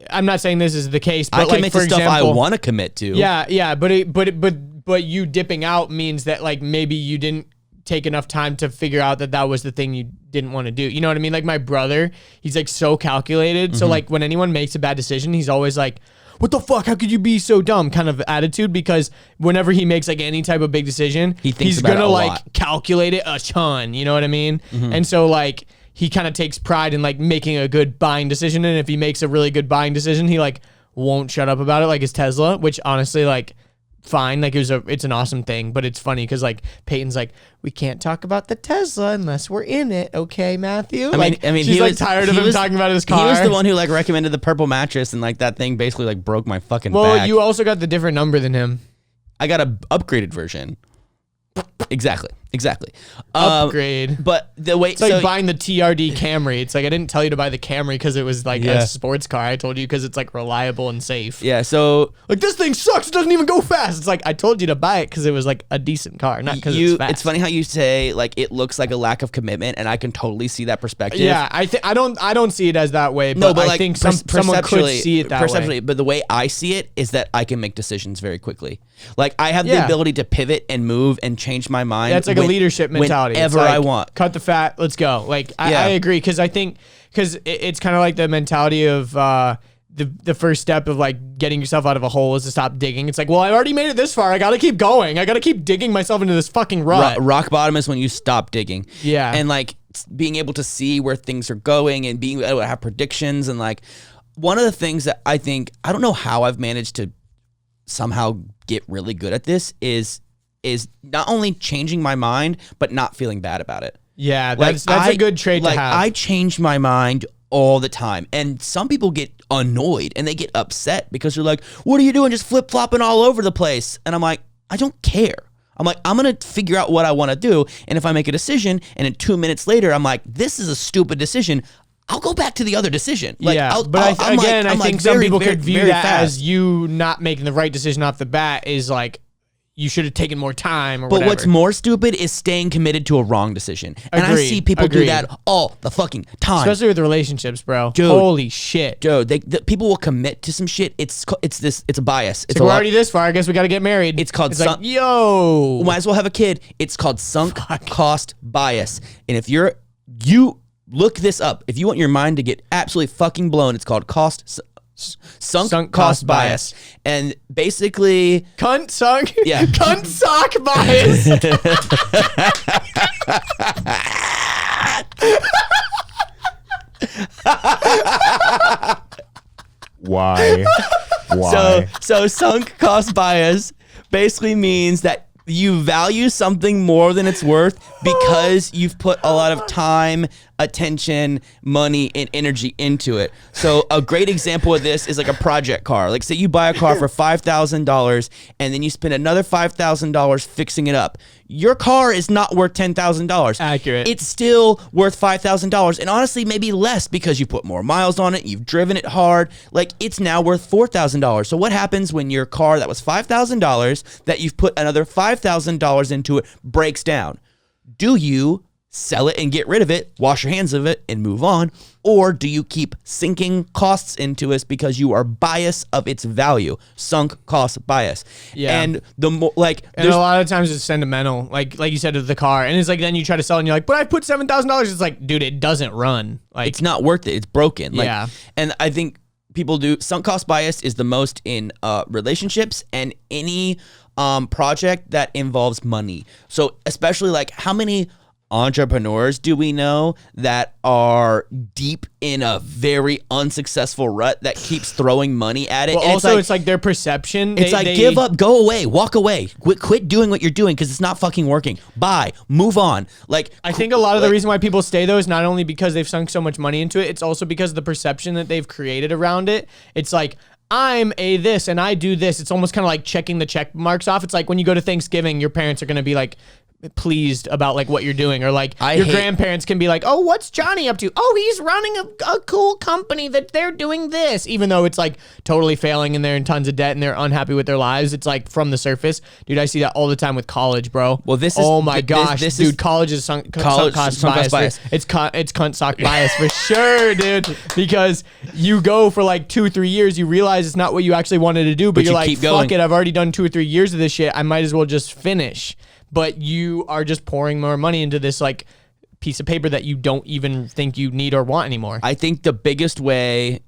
I'm not saying this is the case, but I like commit for to stuff example, I want to commit to. Yeah, but you dipping out means that like maybe you didn't take enough time to figure out that was the thing you didn't want to do. You know what I mean? Like my brother, he's like so calculated. So like when anyone makes a bad decision, he's always like, what the fuck? How could you be so dumb? Kind of attitude, because whenever he makes like any type of big decision, He thinks he's about it gonna a like lot. calculate it a ton. You know what I mean? And so like he kind of takes pride in like making a good buying decision. And if he makes a really good buying decision, he like won't shut up about it, like his Tesla, which honestly like fine, like it's an awesome thing. But it's funny because like Peyton's like, we can't talk about the Tesla unless we're in it, okay, Matthew? I mean, she's he like was tired of he him was- talking about his car. He was the one who like recommended the purple mattress, and like that thing basically like broke my fucking Well, back. you also got the different number than him. I got a upgraded version. Exactly. Upgrade. But the way It's like buying the TRD Camry. It's like I didn't tell you to buy the Camry because it was like Yeah. a sports car. I told you because it's like reliable and safe. yeah. So Like this thing sucks. It doesn't even go fast. It's like I told you to buy it because it was like a decent car, not because it's fast. it's funny how you say like it looks like a lack of commitment, and I can totally see that perspective. Yeah, I don't see it as that way. But No, but I like think someone could see it that perceptually, way. but the way I see it is that I can make decisions very quickly. Like I have the Yeah. ability to pivot and move and change my mind. That's like a leadership mentality. It's Whenever I like, want. Cut the fat. Let's go. Like Yeah. I agree because I think it's kind of like the mentality of the first step of like getting yourself out of a hole is to stop digging. It's like, well, I already made it this far. I got to keep going. I got to keep digging myself into this fucking rut. Rock bottom is when you stop digging. Yeah. And like being able to see where things are going and being able to have predictions. And like one of the things that I don't know how I've managed to somehow get really good at this is not only changing my mind, but not feeling bad about it. Yeah, that's a good trait to have. I change my mind all the time. And some people get annoyed and they get upset because they're like, what are you doing? Just flip-flopping all over the place. And I'm like, I don't care. I'm like, I'm going to figure out what I want to do. And if I make a decision and in 2 minutes later, I'm like, this is a stupid decision, I'll go back to the other decision. Like, yeah, I think some people could view that as you not making the right decision off the bat is like, you should have taken more time or whatever. But what's more stupid is staying committed to a wrong decision. And I see people do that all the fucking time. Especially with relationships, bro. Dude, holy shit. Dude, people will commit to some shit. It's a bias. It's we're already this far. I guess we got to get married. It's called like, yo. Might as well have a kid. It's called sunk cost bias. And if you look this up, if you want your mind to get absolutely fucking blown, it's called sunk cost bias. And basically cunt sunk yeah cunt sock bias. Why so sunk cost bias basically means that you value something more than it's worth because you've put a lot of time, attention, money, and energy into it. So a great example of this is like a project car. Like say you buy a car for $5,000 and then you spend another $5,000 fixing it up. Your car is not worth $10,000. Accurate. It's still worth $5,000 and honestly maybe less because you put more miles on it, you've driven it hard. Like it's now worth $4,000. So what happens when your car that was $5,000 that you've put another $5,000 into it breaks down? Do you sell it and get rid of it, wash your hands of it and move on? Or do you keep sinking costs into it because you are biased of its value? Sunk cost bias. Yeah. And the more like, and a lot of times it's sentimental, like you said with the car, and it's like then you try to sell it and you're like, but I put $7,000. It's like, dude, it doesn't run. Like it's not worth it. It's broken. Like, yeah. And I think people do sunk cost bias is the most in relationships and any project that involves money. So especially like how many entrepreneurs do we know that are deep in a very unsuccessful rut that keeps throwing money at it? Well, and also, it's like their perception. It's like give up, go away, walk away, quit doing what you're doing because it's not fucking working. Bye, move on. Like I think a lot of the reason why people stay though is not only because they've sunk so much money into it, it's also because of the perception that they've created around it. It's like, I'm a this and I do this. It's almost kind of like checking the check marks off. It's like when you go to Thanksgiving, your parents are going to be like pleased about like what you're doing, or like your grandparents can be like, oh, what's Johnny up to? Oh, he's running a cool company that they're doing this, even though it's like totally failing and they're in tons of debt and they're unhappy with their lives. It's like from the surface, dude. I see that all the time with college, bro. Well, this is oh my gosh, this dude. is College is sunk cost bias. It's cunt sock bias for sure, dude. Because you go for like 2-3 years, you realize it's not what you actually wanted to do, but you're like, fuck it, I've already done 2 or 3 years of this shit. I might as well just finish. But you are just pouring more money into this like piece of paper that you don't even think you need or want anymore. I think the biggest way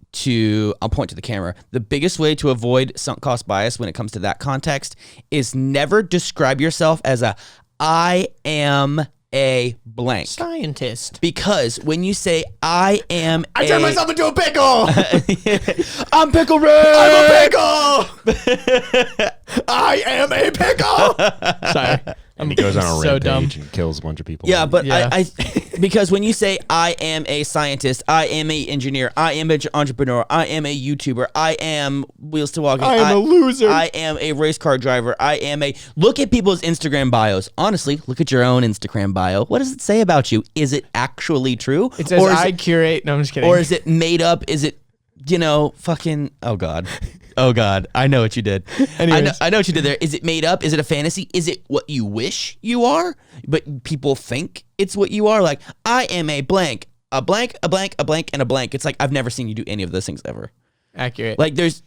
I'll point to the camera. The biggest way to avoid sunk cost bias when it comes to that context is never describe yourself as I am a blank scientist. Because when you say I turn myself into a pickle. I'm Pickle Rick. I'm a pickle. I am a pickle. Sorry. And he goes on a so rampage dumb. and kills a bunch of people. Yeah, but yeah. I because when you say I am a scientist, I am a engineer, I am an entrepreneur, I am a YouTuber, I am Wheels to Walking, I am a loser, I am a race car driver, look at people's Instagram bios. Honestly, look at your own Instagram bio. What does it say about you? Is it actually true? It says I curate. No, I'm just kidding. Or is it made up? Is it, fucking, oh God. Oh God, I know what you did. I know what you did there. Is it made up? Is it a fantasy? Is it what you wish you are, but people think it's what you are? Like, I am a blank, a blank, a blank, a blank, and a blank. It's like, I've never seen you do any of those things ever. Accurate. Like there's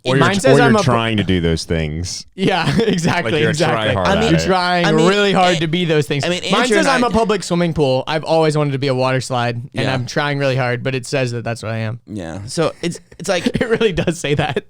Or Mine you're, says or you're I'm a- trying to do those things. Yeah, exactly. Like you're exactly. tryhard I mean, at You're it. trying I mean, really hard and- to be those things. I mean, Mine Andrew says and I'm I- a public swimming pool. I've always wanted to be a water slide, and Yeah. I'm trying really hard, but it says that that's what I am. yeah. So it's like It really does say that.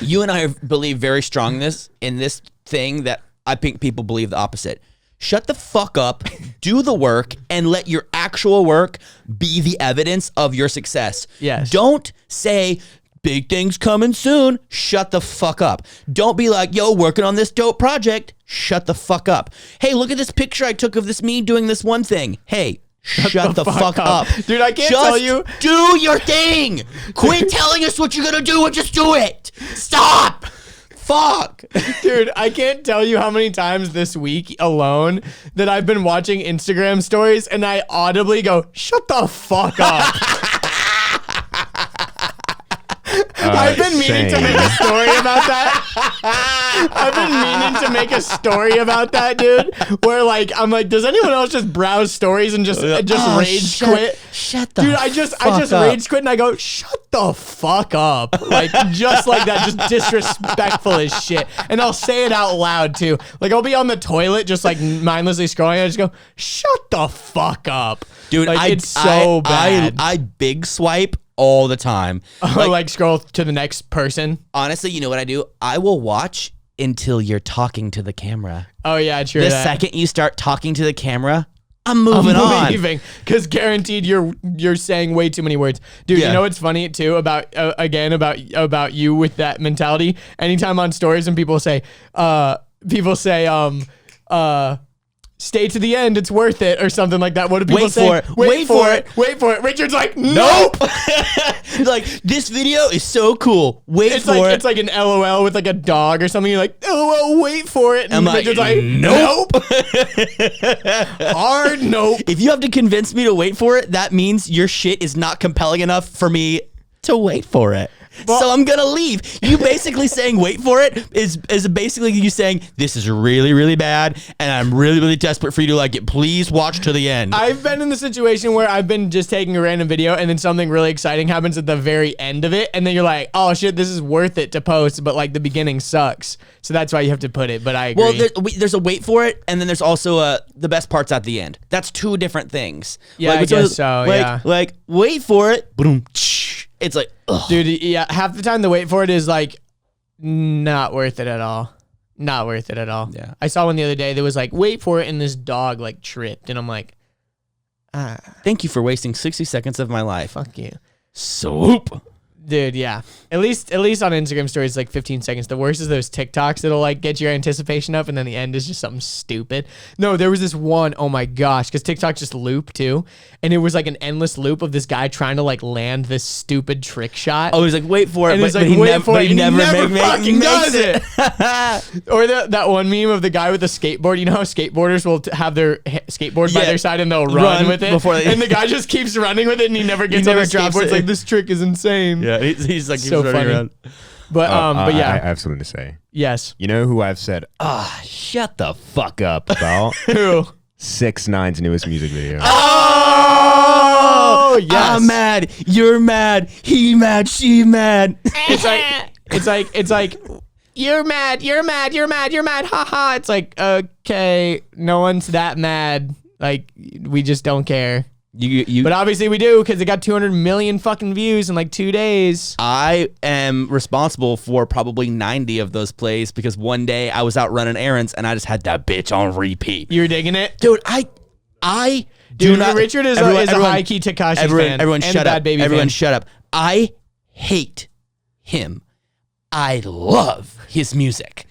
you and I believe very strong in this thing that I think people believe the opposite. Shut the fuck up, do the work, and let your actual work be the evidence of your success. Yes. Don't say big things coming soon. Shut the fuck up. Don't be like, yo, working on this dope project. Shut the fuck up. Hey, look at this picture I took of me doing this one thing. Hey, shut the fuck up. Dude, I can't Just tell you. do your thing. Quit telling us what you're gonna do and just do it. Stop. Fuck. Dude, I can't tell you how many times this week alone that I've been watching Instagram stories and I audibly go, shut the fuck up. I've been meaning to make a story about that. I've been meaning to make a story about that, dude. Where like I'm like, does anyone else just browse stories and just Oh, rage quit? Shut the Dude, I just fuck up. rage quit and I go, shut the fuck up. Like just like that, just disrespectful as shit. And I'll say it out loud too. Like I'll be on the toilet just like mindlessly scrolling. I just go, shut the fuck up. Dude, like, I, it's so I, bad. I big swipe all the time. Like scroll to the next person. Honestly, you know what I do? I will watch until you're talking to the camera. Oh yeah, true. The that. second you start talking to the camera, I'm moving on. Leaving, because guaranteed you're saying way too many words, dude. Yeah. You know what's funny too about about you with that mentality? Anytime on stories and people say stay to the end, it's worth it, or something like that. What do people Wait say? for it. Wait for it. Wait for it. Richard's like, nope. Like, this video is so cool. Wait It's for like it. it's like an LOL with like a dog or something. You're like, LOL, wait for it. And I'm like, Richard's like, nope. hard nope. If you have to convince me to wait for it, that means your shit is not compelling enough for me to wait for it. Well- so I'm gonna leave. You basically saying wait for it is basically you saying this is really, really bad and I'm really, really desperate for you to like it. Please watch to the end. I've been in the situation where I've been just taking a random video and then something really exciting happens at the very end of it. And then you're like, oh shit, this is worth it to post. But like the beginning sucks. So that's why you have to put it. But I agree. Well, there's a wait for it, and then there's also the best parts at the end. That's two different things. Yeah, I it's guess always- so, Like, yeah. like wait for it. Boom. It's like, ugh. Dude, yeah, half the time the wait for it is like not worth it at all. Not worth it at all. Yeah. I saw one the other day that was like, wait for it, and this dog like tripped. And I'm like, Thank you for wasting 60 seconds of my life. fuck you. Swoop. Dude, yeah. At least on Instagram stories, it's like 15 seconds. The worst is those TikToks that'll like get your anticipation up, and then the end is just something stupid. No, there was this one, oh my gosh, because TikTok just loop too, and it was like an endless loop of this guy trying to like land this stupid trick shot. Oh, he's like, wait for it, And but, he's like, but he wait never, for but it, he and never, fucking makes does it. Or that one meme of the guy with the skateboard. You know how skateboarders will have their skateboard by Yeah. their side and they'll run Run with it, before they- and the guy just keeps running with it, and he never gets on never his drops skateboard. It's it. like, this trick is insane. Yeah, he's like, So he's running funny. around. But I yeah, have something to say. yes. You know who I've said, shut the fuck up about? Who? 6ix9ine's newest music video. Oh, yes. I'm mad. You're mad. He mad. She mad. It's like you're mad, haha. It's like, okay, no one's that mad. Like, we just don't care. You. But obviously we do, because it got 200 million fucking views in like 2 days. I am responsible for probably 90 of those plays because one day I was out running errands and I just had that bitch on repeat. You're digging it? Dude, I do Dude, not. Richard is a high-key Tekashi fan. Everyone and shut a up. Bad Baby Everyone fan. shut up. I hate him. I love his music.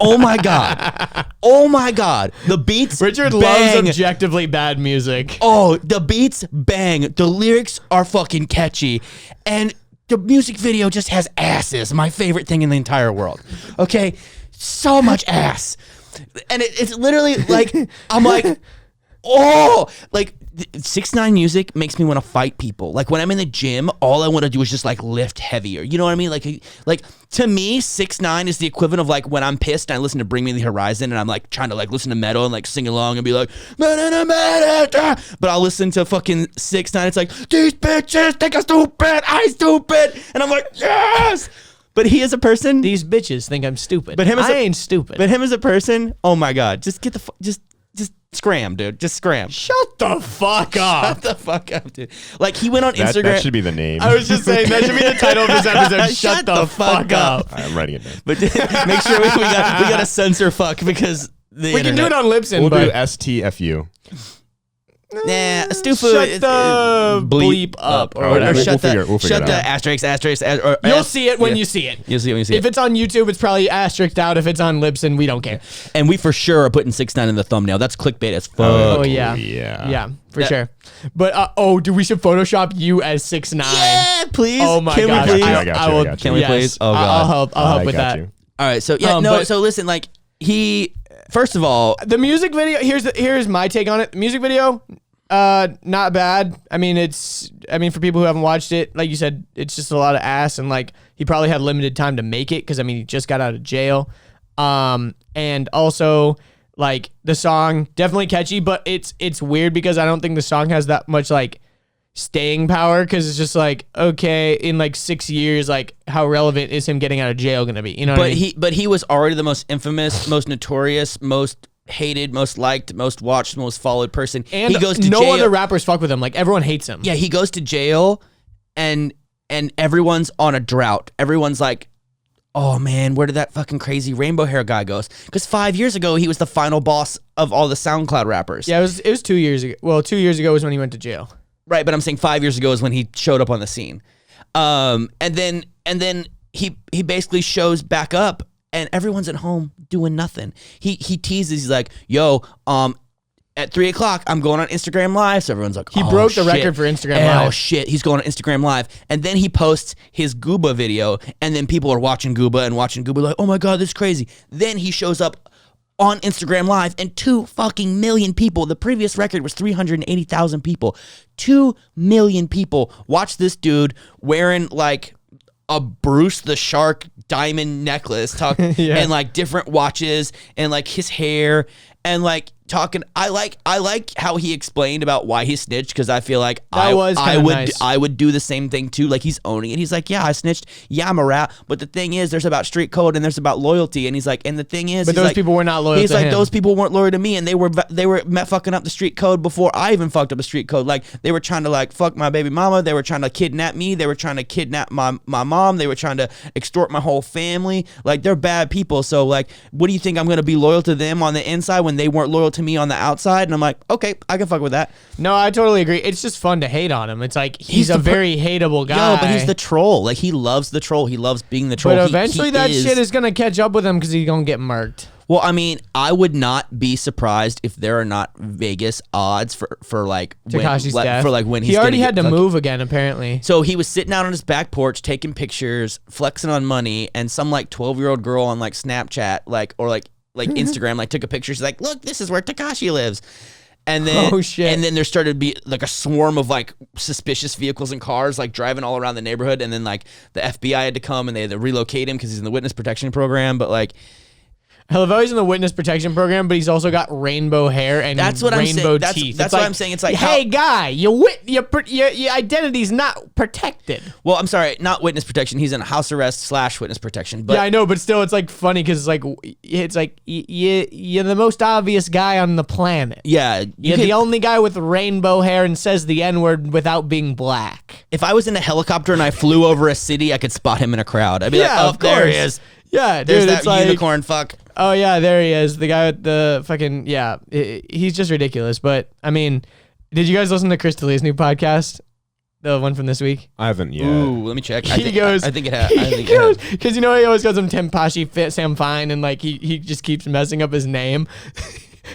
Oh my god. Oh my god. The beats Richard bang. loves objectively bad music. Oh, the beats bang. The lyrics are fucking catchy. And the music video just has asses. My favorite thing in the entire world. Okay? So much ass. And it's literally like, I'm like, Oh, like 6ix9ine music makes me want to fight people. Like when I'm in the gym, all I want to do is just like lift heavier. You know what I mean? Like to me, 6ix9ine is the equivalent of like when I'm pissed and I listen to Bring Me the Horizon and I'm like trying to like listen to metal and like sing along and be like, but I'll listen to fucking 6ix9ine. It's like, these bitches think I'm stupid, I stupid, and I'm like, yes. But he is a person. These bitches think I'm stupid. But I ain't stupid. But him as a person, oh my god, just get the just scram, dude. Just scram. Shut the fuck up. Shut the fuck up, dude. Like he went on That Instagram. should be the name. I was just saying that should be the title of this episode. Shut the fuck up. I'm writing it down. But make sure we got to censor fuck because We can do it on Libsyn, We'll do but STFU. Nah, Stufa. shut the bleep up or Oh, whatever. we'll Shut figure the it out. asterisk. You'll see it when you see it. You'll see it when you see If it. it's on YouTube, it's probably asterisked out. If it's on Libsyn, we don't care. And we for sure are putting 6ix9ine in the thumbnail. That's clickbait as fuck. Oh, yeah. Yeah. Yeah, for That- sure. But dude, we should Photoshop you as 6ix9ine. Yeah, please. Oh my Can gosh. we please? I got you. Can we please? Oh, God. I'll help I with got that. you. All right. So yeah, but- So listen, like he. First of all, The music video. Here's my take on it. The music video, not bad. I mean, for people who haven't watched it, like you said, it's just a lot of ass, and like he probably had limited time to make it because I mean he just got out of jail. And also like the song definitely catchy, but it's weird because I don't think the song has that much like staying power because it's just like, okay, in like 6 years, like how relevant is him getting out of jail gonna be? You know what I mean? but he was already the most infamous, most notorious, most hated, most liked, most watched, most followed person. And he goes to no jail. other rappers fuck with him. Like everyone hates him. Yeah, he goes to jail, and everyone's on a drought. Everyone's like, oh man, where did that fucking crazy rainbow hair guy go? Because 5 years ago he was the final boss of all the SoundCloud rappers. Yeah, it was 2 years ago. Well, 2 years ago was when he went to jail. Right, but I'm saying 5 years ago is when he showed up on the scene. And then he basically shows back up and everyone's at home doing nothing. He teases, he's like, yo, at 3 o'clock, I'm going on Instagram Live. So everyone's like, He oh, broke the shit. record for Instagram Oh Live. shit, he's going on Instagram Live. And then he posts his Gooba video, and then people are watching Gooba like, oh my God, this is crazy. Then he shows up on Instagram Live, and 2 fucking million people. The previous record was 380,000 people. 2 million people watch this dude wearing like a Bruce the Shark diamond necklace, Yeah. and like different watches, and like his hair, and like talking. I like how he explained about why he snitched, because I feel like That was kinda nice. I would do the same thing too. Like he's owning it. He's like, yeah, I snitched. Yeah, I'm a rat. But the thing is, there's about street code and there's about loyalty. And he's like, and the thing is, But he's those like, people were not loyal He's to like, him. those people weren't loyal to me, and they were fucking up the street code before I even fucked up the street code. Like they were trying to like fuck my baby mama. They were trying to kidnap me. They were trying to kidnap my mom. They were trying to extort my whole family. Like they're bad people. So like, what do you think I'm gonna be loyal to them on the inside when they weren't loyal to me on the outside? And I'm like, okay, I can fuck with that. No, I totally agree. It's just fun to hate on him. It's like he's a very hateable guy. Yo, but he's the troll. Like he loves the troll. He loves being the troll. But He eventually that shit is gonna catch up with him because he's gonna get murked. Well, I mean, I would not be surprised if there are not Vegas odds for like Tekashi's when, death. for like when he's he already gonna had get to fucking- move again, apparently. So he was sitting out on his back porch taking pictures, flexing on money, and some like 12-year-old girl on like Snapchat, like Instagram, like took a picture. She's like, "Look, this is where Tekashi lives." And then, Oh, shit. And then there started to be like a swarm of like suspicious vehicles and cars like driving all around the neighborhood. And then like the FBI had to come and they had to relocate him because he's in the witness protection program. But like, I love how he's in the witness protection program, but he's also got rainbow hair and That's what I'm saying. rainbow That's- teeth. that's It's what I'm saying. It's like, hey, how- guy, your identity's not protected. well, I'm sorry, not witness protection. He's in house arrest / witness protection. But Yeah, I know, but still, it's like funny because it's like you're the most obvious guy on the planet. yeah, You're the only guy with rainbow hair and says the N-word without being black. if I was in a helicopter and I flew over a city, I could spot him in a crowd. I'd be like, oh, of there he course. is. Yeah, There's dude, that it's like, unicorn fuck. oh yeah, there he is. The guy with the fucking, yeah, he's just ridiculous. But I mean, did you guys listen to Chris D'Elia's new podcast? The one from this week? I haven't yet. Ooh, let me check. I He think, goes, I think it has. I think he it goes, has. because you know he always goes him Tim Pashi, Fit Sam Fine, and like he just keeps messing up his name.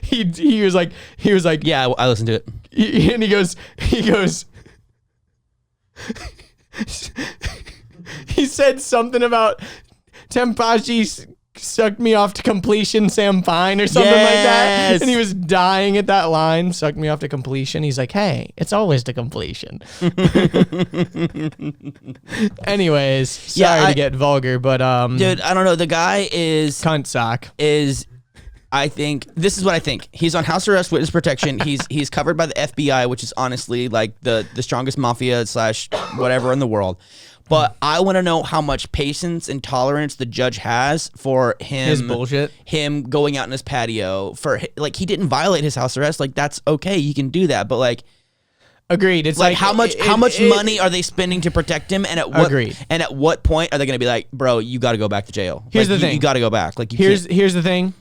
he was like Yeah, I listened to it. and he goes he said something about Tempashi sucked me off to completion, Sam Fine, or something like that. Yes. And he was dying at that line, sucked me off to completion. He's like, hey, it's always to completion. Anyways, sorry to get vulgar, but dude, I don't know. The guy is cunt sock. I think this is what I think. He's on house arrest, witness protection. He's covered by the FBI, which is honestly like the strongest mafia / whatever in the world. But I want to know how much patience and tolerance the judge has for him. His bullshit. Him going out in his patio for like he didn't violate his house arrest. Like that's okay, you can do that. But like, agreed. It's like how much money are they spending to protect him? And at what and at what point are they going to be like, bro, you got to go back to jail? Here's like, the thing. You got to go back. Like here's the thing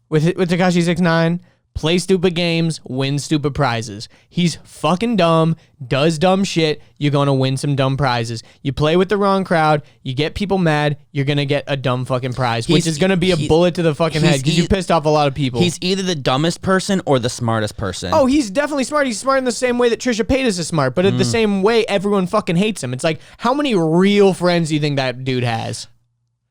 with Tekashi 6ix9ine. Play stupid games, win stupid prizes. He's fucking dumb, does dumb shit, you're going to win some dumb prizes. You play with the wrong crowd, you get people mad, you're going to get a dumb fucking prize, which is going to be a bullet to the fucking head because you pissed off a lot of people. He's either the dumbest person or the smartest person. Oh, he's definitely smart. He's smart in the same way that Trisha Paytas is smart, but in the same way, everyone fucking hates him. It's like, how many real friends do you think that dude has?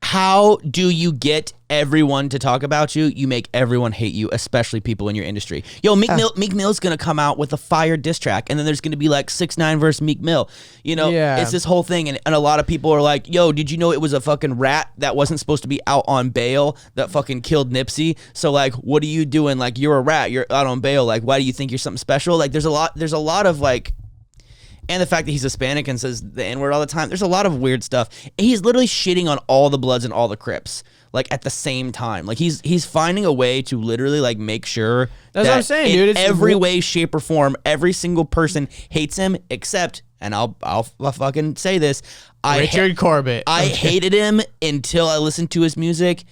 How do you get everyone to talk about you? You make everyone hate you, especially people in your industry. Yo, Meek Mill's gonna come out with a fire diss track, and then there's gonna be like 6ix9ine versus Meek Mill. You know, it's this whole thing, and a lot of people are like, "Yo, did you know it was a fucking rat that wasn't supposed to be out on bail that fucking killed Nipsey? So like, what are you doing? Like, you're a rat. You're out on bail. Like, why do you think you're something special? Like, there's a lot of like." And the fact that he's Hispanic and says the N-word all the time. There's a lot of weird stuff. He's literally shitting on all the Bloods and all the Crips, like at the same time. Like he's finding a way to literally like make sure that's that what I'm saying, in dude. It's every way, shape, or form, every single person hates him except, and I'll fucking say this, Richard Corbett. I hated him until I listened to his music.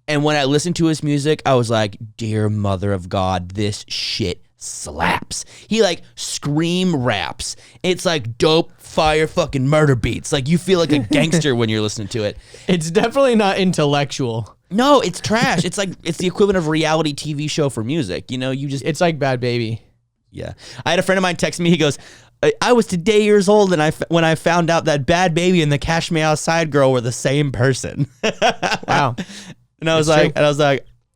And when I listened to his music, I was like, dear mother of God, this shit slaps. He like scream raps. It's like dope fire fucking murder beats. Like you feel like a gangster when you're listening to it. It's definitely not intellectual. No, it's trash. It's like it's the equivalent of reality TV show for music. You know, it's like Bad Baby. Yeah. I had a friend of mine text me. He goes, I was today years old and when I found out that Bad Baby and the Cash Me Outside girl were the same person. Wow. And I was like,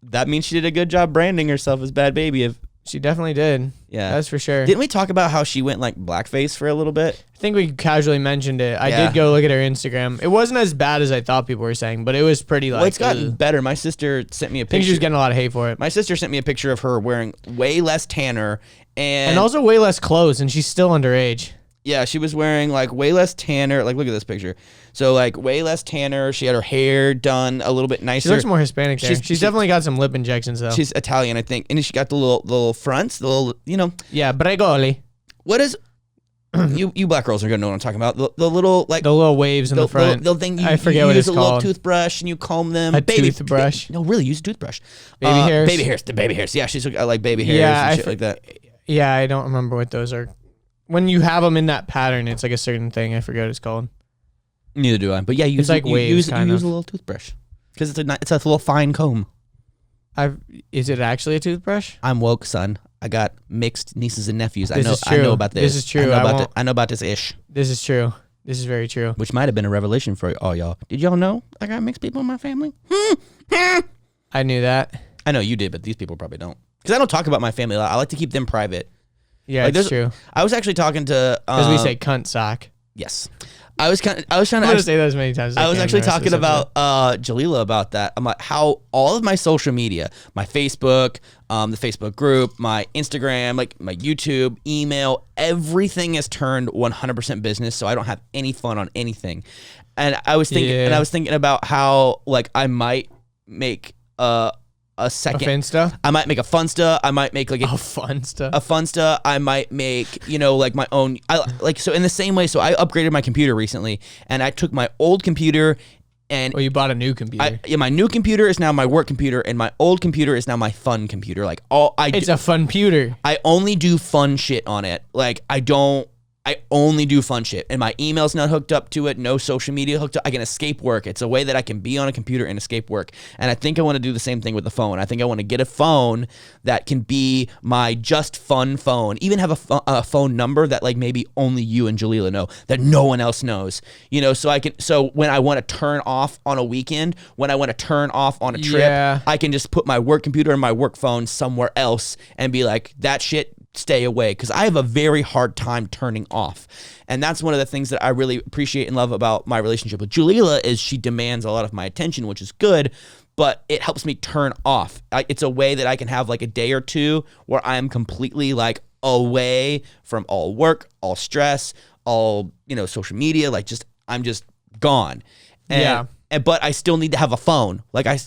that means she did a good job branding herself as Bad Baby. She definitely did. Yeah. That's for sure. Didn't we talk about how she went like blackface for a little bit? I think we casually mentioned it. I did go look at her Instagram. It wasn't as bad as I thought people were saying, but it was pretty like... Well, it's gotten better. My sister sent me a picture. I think she was getting a lot of hate for it. My sister sent me a picture of her wearing way less tanner and also way less clothes, and she's still underage. Yeah, she was wearing like way less tanner. Like, look at this picture. So like way less tanner. She had her hair done a little bit nicer. She looks more Hispanic there. She's definitely got some lip injections though. She's Italian, I think, and she got the little fronts, the little, you know. Yeah, bregoli. What is? you black girls are gonna know what I'm talking about. The little like the little waves in the front. The thing I forget what it's called. Use a little toothbrush and you comb them. A toothbrush. No, really, use a toothbrush. Baby hairs. Baby hairs. The baby hairs. Yeah, she's like baby hairs and shit like that. Yeah, I don't remember what those are. When you have them in that pattern, it's like a certain thing. I forget what it's called. Neither do I. But yeah, use a little toothbrush because it's a little fine comb. Is it actually a toothbrush? I'm woke, son. I got mixed nieces and nephews. I know about this. This is true. I know about this ish. This is true. This is very true. Which might have been a revelation for all y'all. Did y'all know I got mixed people in my family? I knew that. I know you did, but these people probably don't. Because I don't talk about my family a lot. I like to keep them private. Yeah, it's true. I was actually talking to because we say cunt sock. Yes, I was trying to say that as many times. I was actually talking about Jalila about that. I'm like, how all of my social media, my Facebook, the Facebook group, my Instagram, like my YouTube, email, everything is turned 100% business. So I don't have any fun on anything. And I was thinking, about how like I might make a second Finsta? I might make a Funsta. I might make like a Funsta. A Funsta. I might make, like my own. So in the same way. So I upgraded my computer recently, and I took my old computer and. Well, you bought a new computer. My new computer is now my work computer, and my old computer is now my fun computer. Like it's a fun computer. I only do fun shit on it. Like I don't I only do fun shit, and my email's not hooked up to it. No social media hooked up. I can escape work. It's a way that I can be on a computer and escape work. And I think I want to do the same thing with the phone. I think I want to get a phone that can be my just fun phone. Even have a phone number that like maybe only you and Jalila know, that no one else knows. You know, so when I want to turn off on a weekend, when I want to turn off on a trip, I can just put my work computer and my work phone somewhere else and be like, that shit, stay away, because I have a very hard time turning off. And that's one of the things that I really appreciate and love about my relationship with Jalila is she demands a lot of my attention, which is good, but it helps me turn off. It's a way that I can have like a day or two where I am completely like away from all work, all stress, all, you know, social media, like just I'm just gone. And, but I still need to have a phone. Like I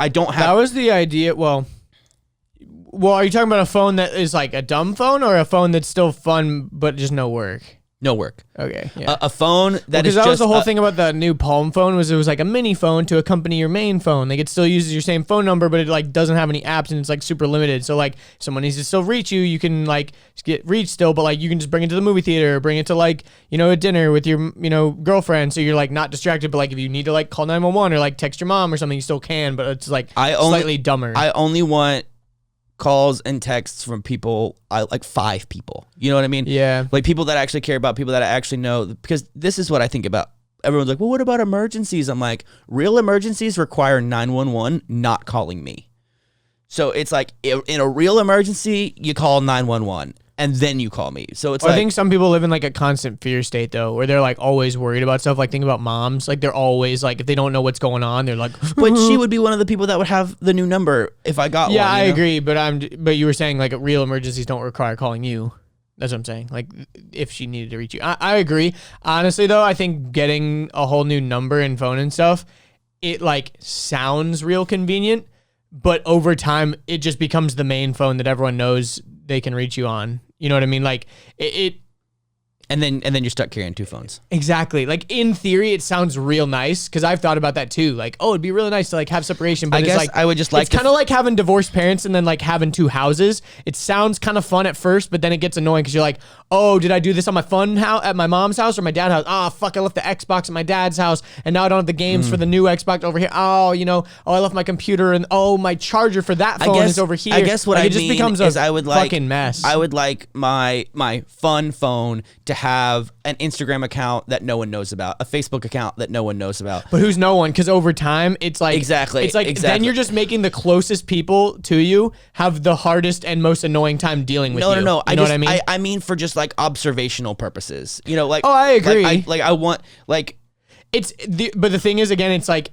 don't have. That was the idea. Well, are you talking about a phone that is like a dumb phone or a phone that's still fun but just no work? No work. Okay. Yeah. A phone that is because that just was the whole thing about the new Palm phone was it was like a mini phone to accompany your main phone. Like it still uses your same phone number, but it like doesn't have any apps and it's like super limited. So like if someone needs to still reach you, you can like get reached still, but like you can just bring it to the movie theater, or bring it to like, you know, a dinner with your, you know, girlfriend. So you're like not distracted, but like if you need to like call 911 or like text your mom or something, you still can, but it's like slightly dumber. I only want calls and texts from people, like 5 people. You know what I mean? Yeah. Like people that I actually care about, people that I actually know, because this is what I think about. Everyone's like, well, what about emergencies? I'm like, real emergencies require 911 not calling me. So it's like in a real emergency, you call 911 and then you call me. So it's I think some people live in like a constant fear state though, where they're like always worried about stuff. Like think about moms, like they're always like, if they don't know what's going on, they're like, but she would be one of the people that would have the new number if I got one. Yeah, I agree. But you were saying like real emergencies don't require calling you. That's what I'm saying. Like if she needed to reach you, I agree. Honestly though, I think getting a whole new number and phone and stuff, it like sounds real convenient, but over time it just becomes the main phone that everyone knows they can reach you on. You know what I mean? Like it and then you're stuck carrying 2 phones. Exactly. Like in theory, it sounds real nice because I've thought about that too. Like, oh, it'd be really nice to like have separation. But I guess like, I would just like it's kind of like having divorced parents and then like having 2 houses. It sounds kind of fun at first, but then it gets annoying because you're like, oh, did I do this on my fun house at my mom's house or my dad's house? Oh, fuck, I left the Xbox at my dad's house and now I don't have the games for the new Xbox over here. Oh, you know, I left my computer and my charger for that phone is over here. I guess what like, I it just mean becomes is a I would like fucking mess. I would like my fun phone to have an Instagram account that no one knows about, a Facebook account that no one knows about. But who's no one? Because over time, it's like It's like then you're just making the closest people to you have the hardest and most annoying time dealing with you. No. You know what I mean? I mean for just like observational purposes. You know, like I agree. I want like but the thing is, again, it's like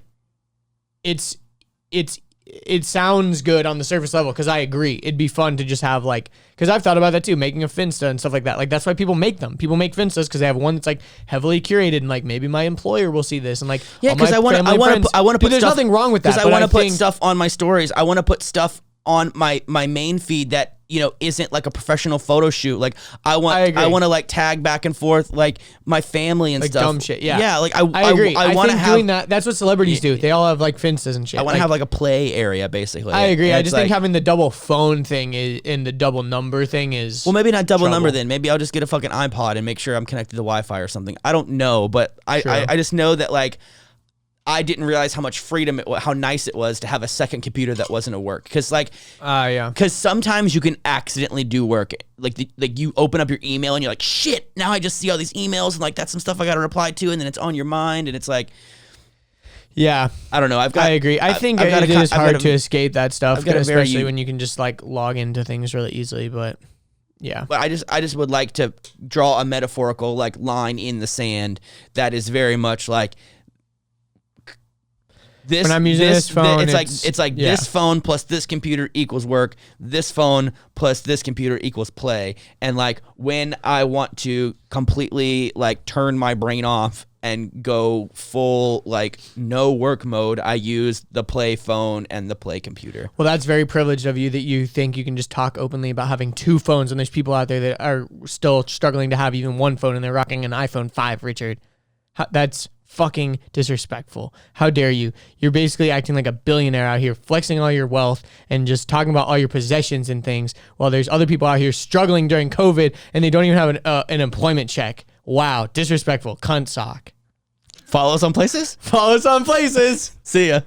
it sounds good on the surface level because I agree. It'd be fun to just have like, because I've thought about that too, making a Finsta and stuff like that. Like that's why people make them. People make Finstas because they have one that's like heavily curated and like maybe my employer will see this and like because I want to put there's stuff, nothing wrong with that. Because I want to put stuff on my stories. I want to put stuff on my main feed that, you know, isn't like a professional photo shoot. Like I want to like tag back and forth like my family and like stuff. Dumb shit. Yeah. Yeah. Like I agree. I want to have doing that. That's what celebrities do. They all have like Finstas and shit. I want to have like a play area basically. I agree. And I just think having the double phone thing and the double number thing is well, maybe not double number then. Maybe I'll just get a fucking iPod and make sure I'm connected to Wi-Fi or something. I don't know, but I just know that like I didn't realize how much freedom, how nice it was to have a second computer that wasn't a work. Because like, because sometimes you can accidentally do work. Like you open up your email and you're like, shit, now I just see all these emails and like that's some stuff I got to reply to, and then it's on your mind and it's like, yeah, I don't know. I agree. I think it is hard to escape that stuff, especially when you can just like log into things really easily. But yeah, but I just would like to draw a metaphorical like line in the sand that is very much like. When I'm using this phone, it's like this phone plus this computer equals work. This phone plus this computer equals play. And like when I want to completely like turn my brain off and go full like no work mode, I use the play phone and the play computer. Well, that's very privileged of you that you think you can just talk openly about having 2 phones, and there's people out there that are still struggling to have even one phone and they're rocking an iPhone 5, Richard. That's fucking disrespectful. How dare you? You're basically acting like a billionaire out here, flexing all your wealth and just talking about all your possessions and things, while there's other people out here struggling during COVID and they don't even have an employment check. Wow, disrespectful, cunt sock. Follow us on places. Follow us on places. See ya.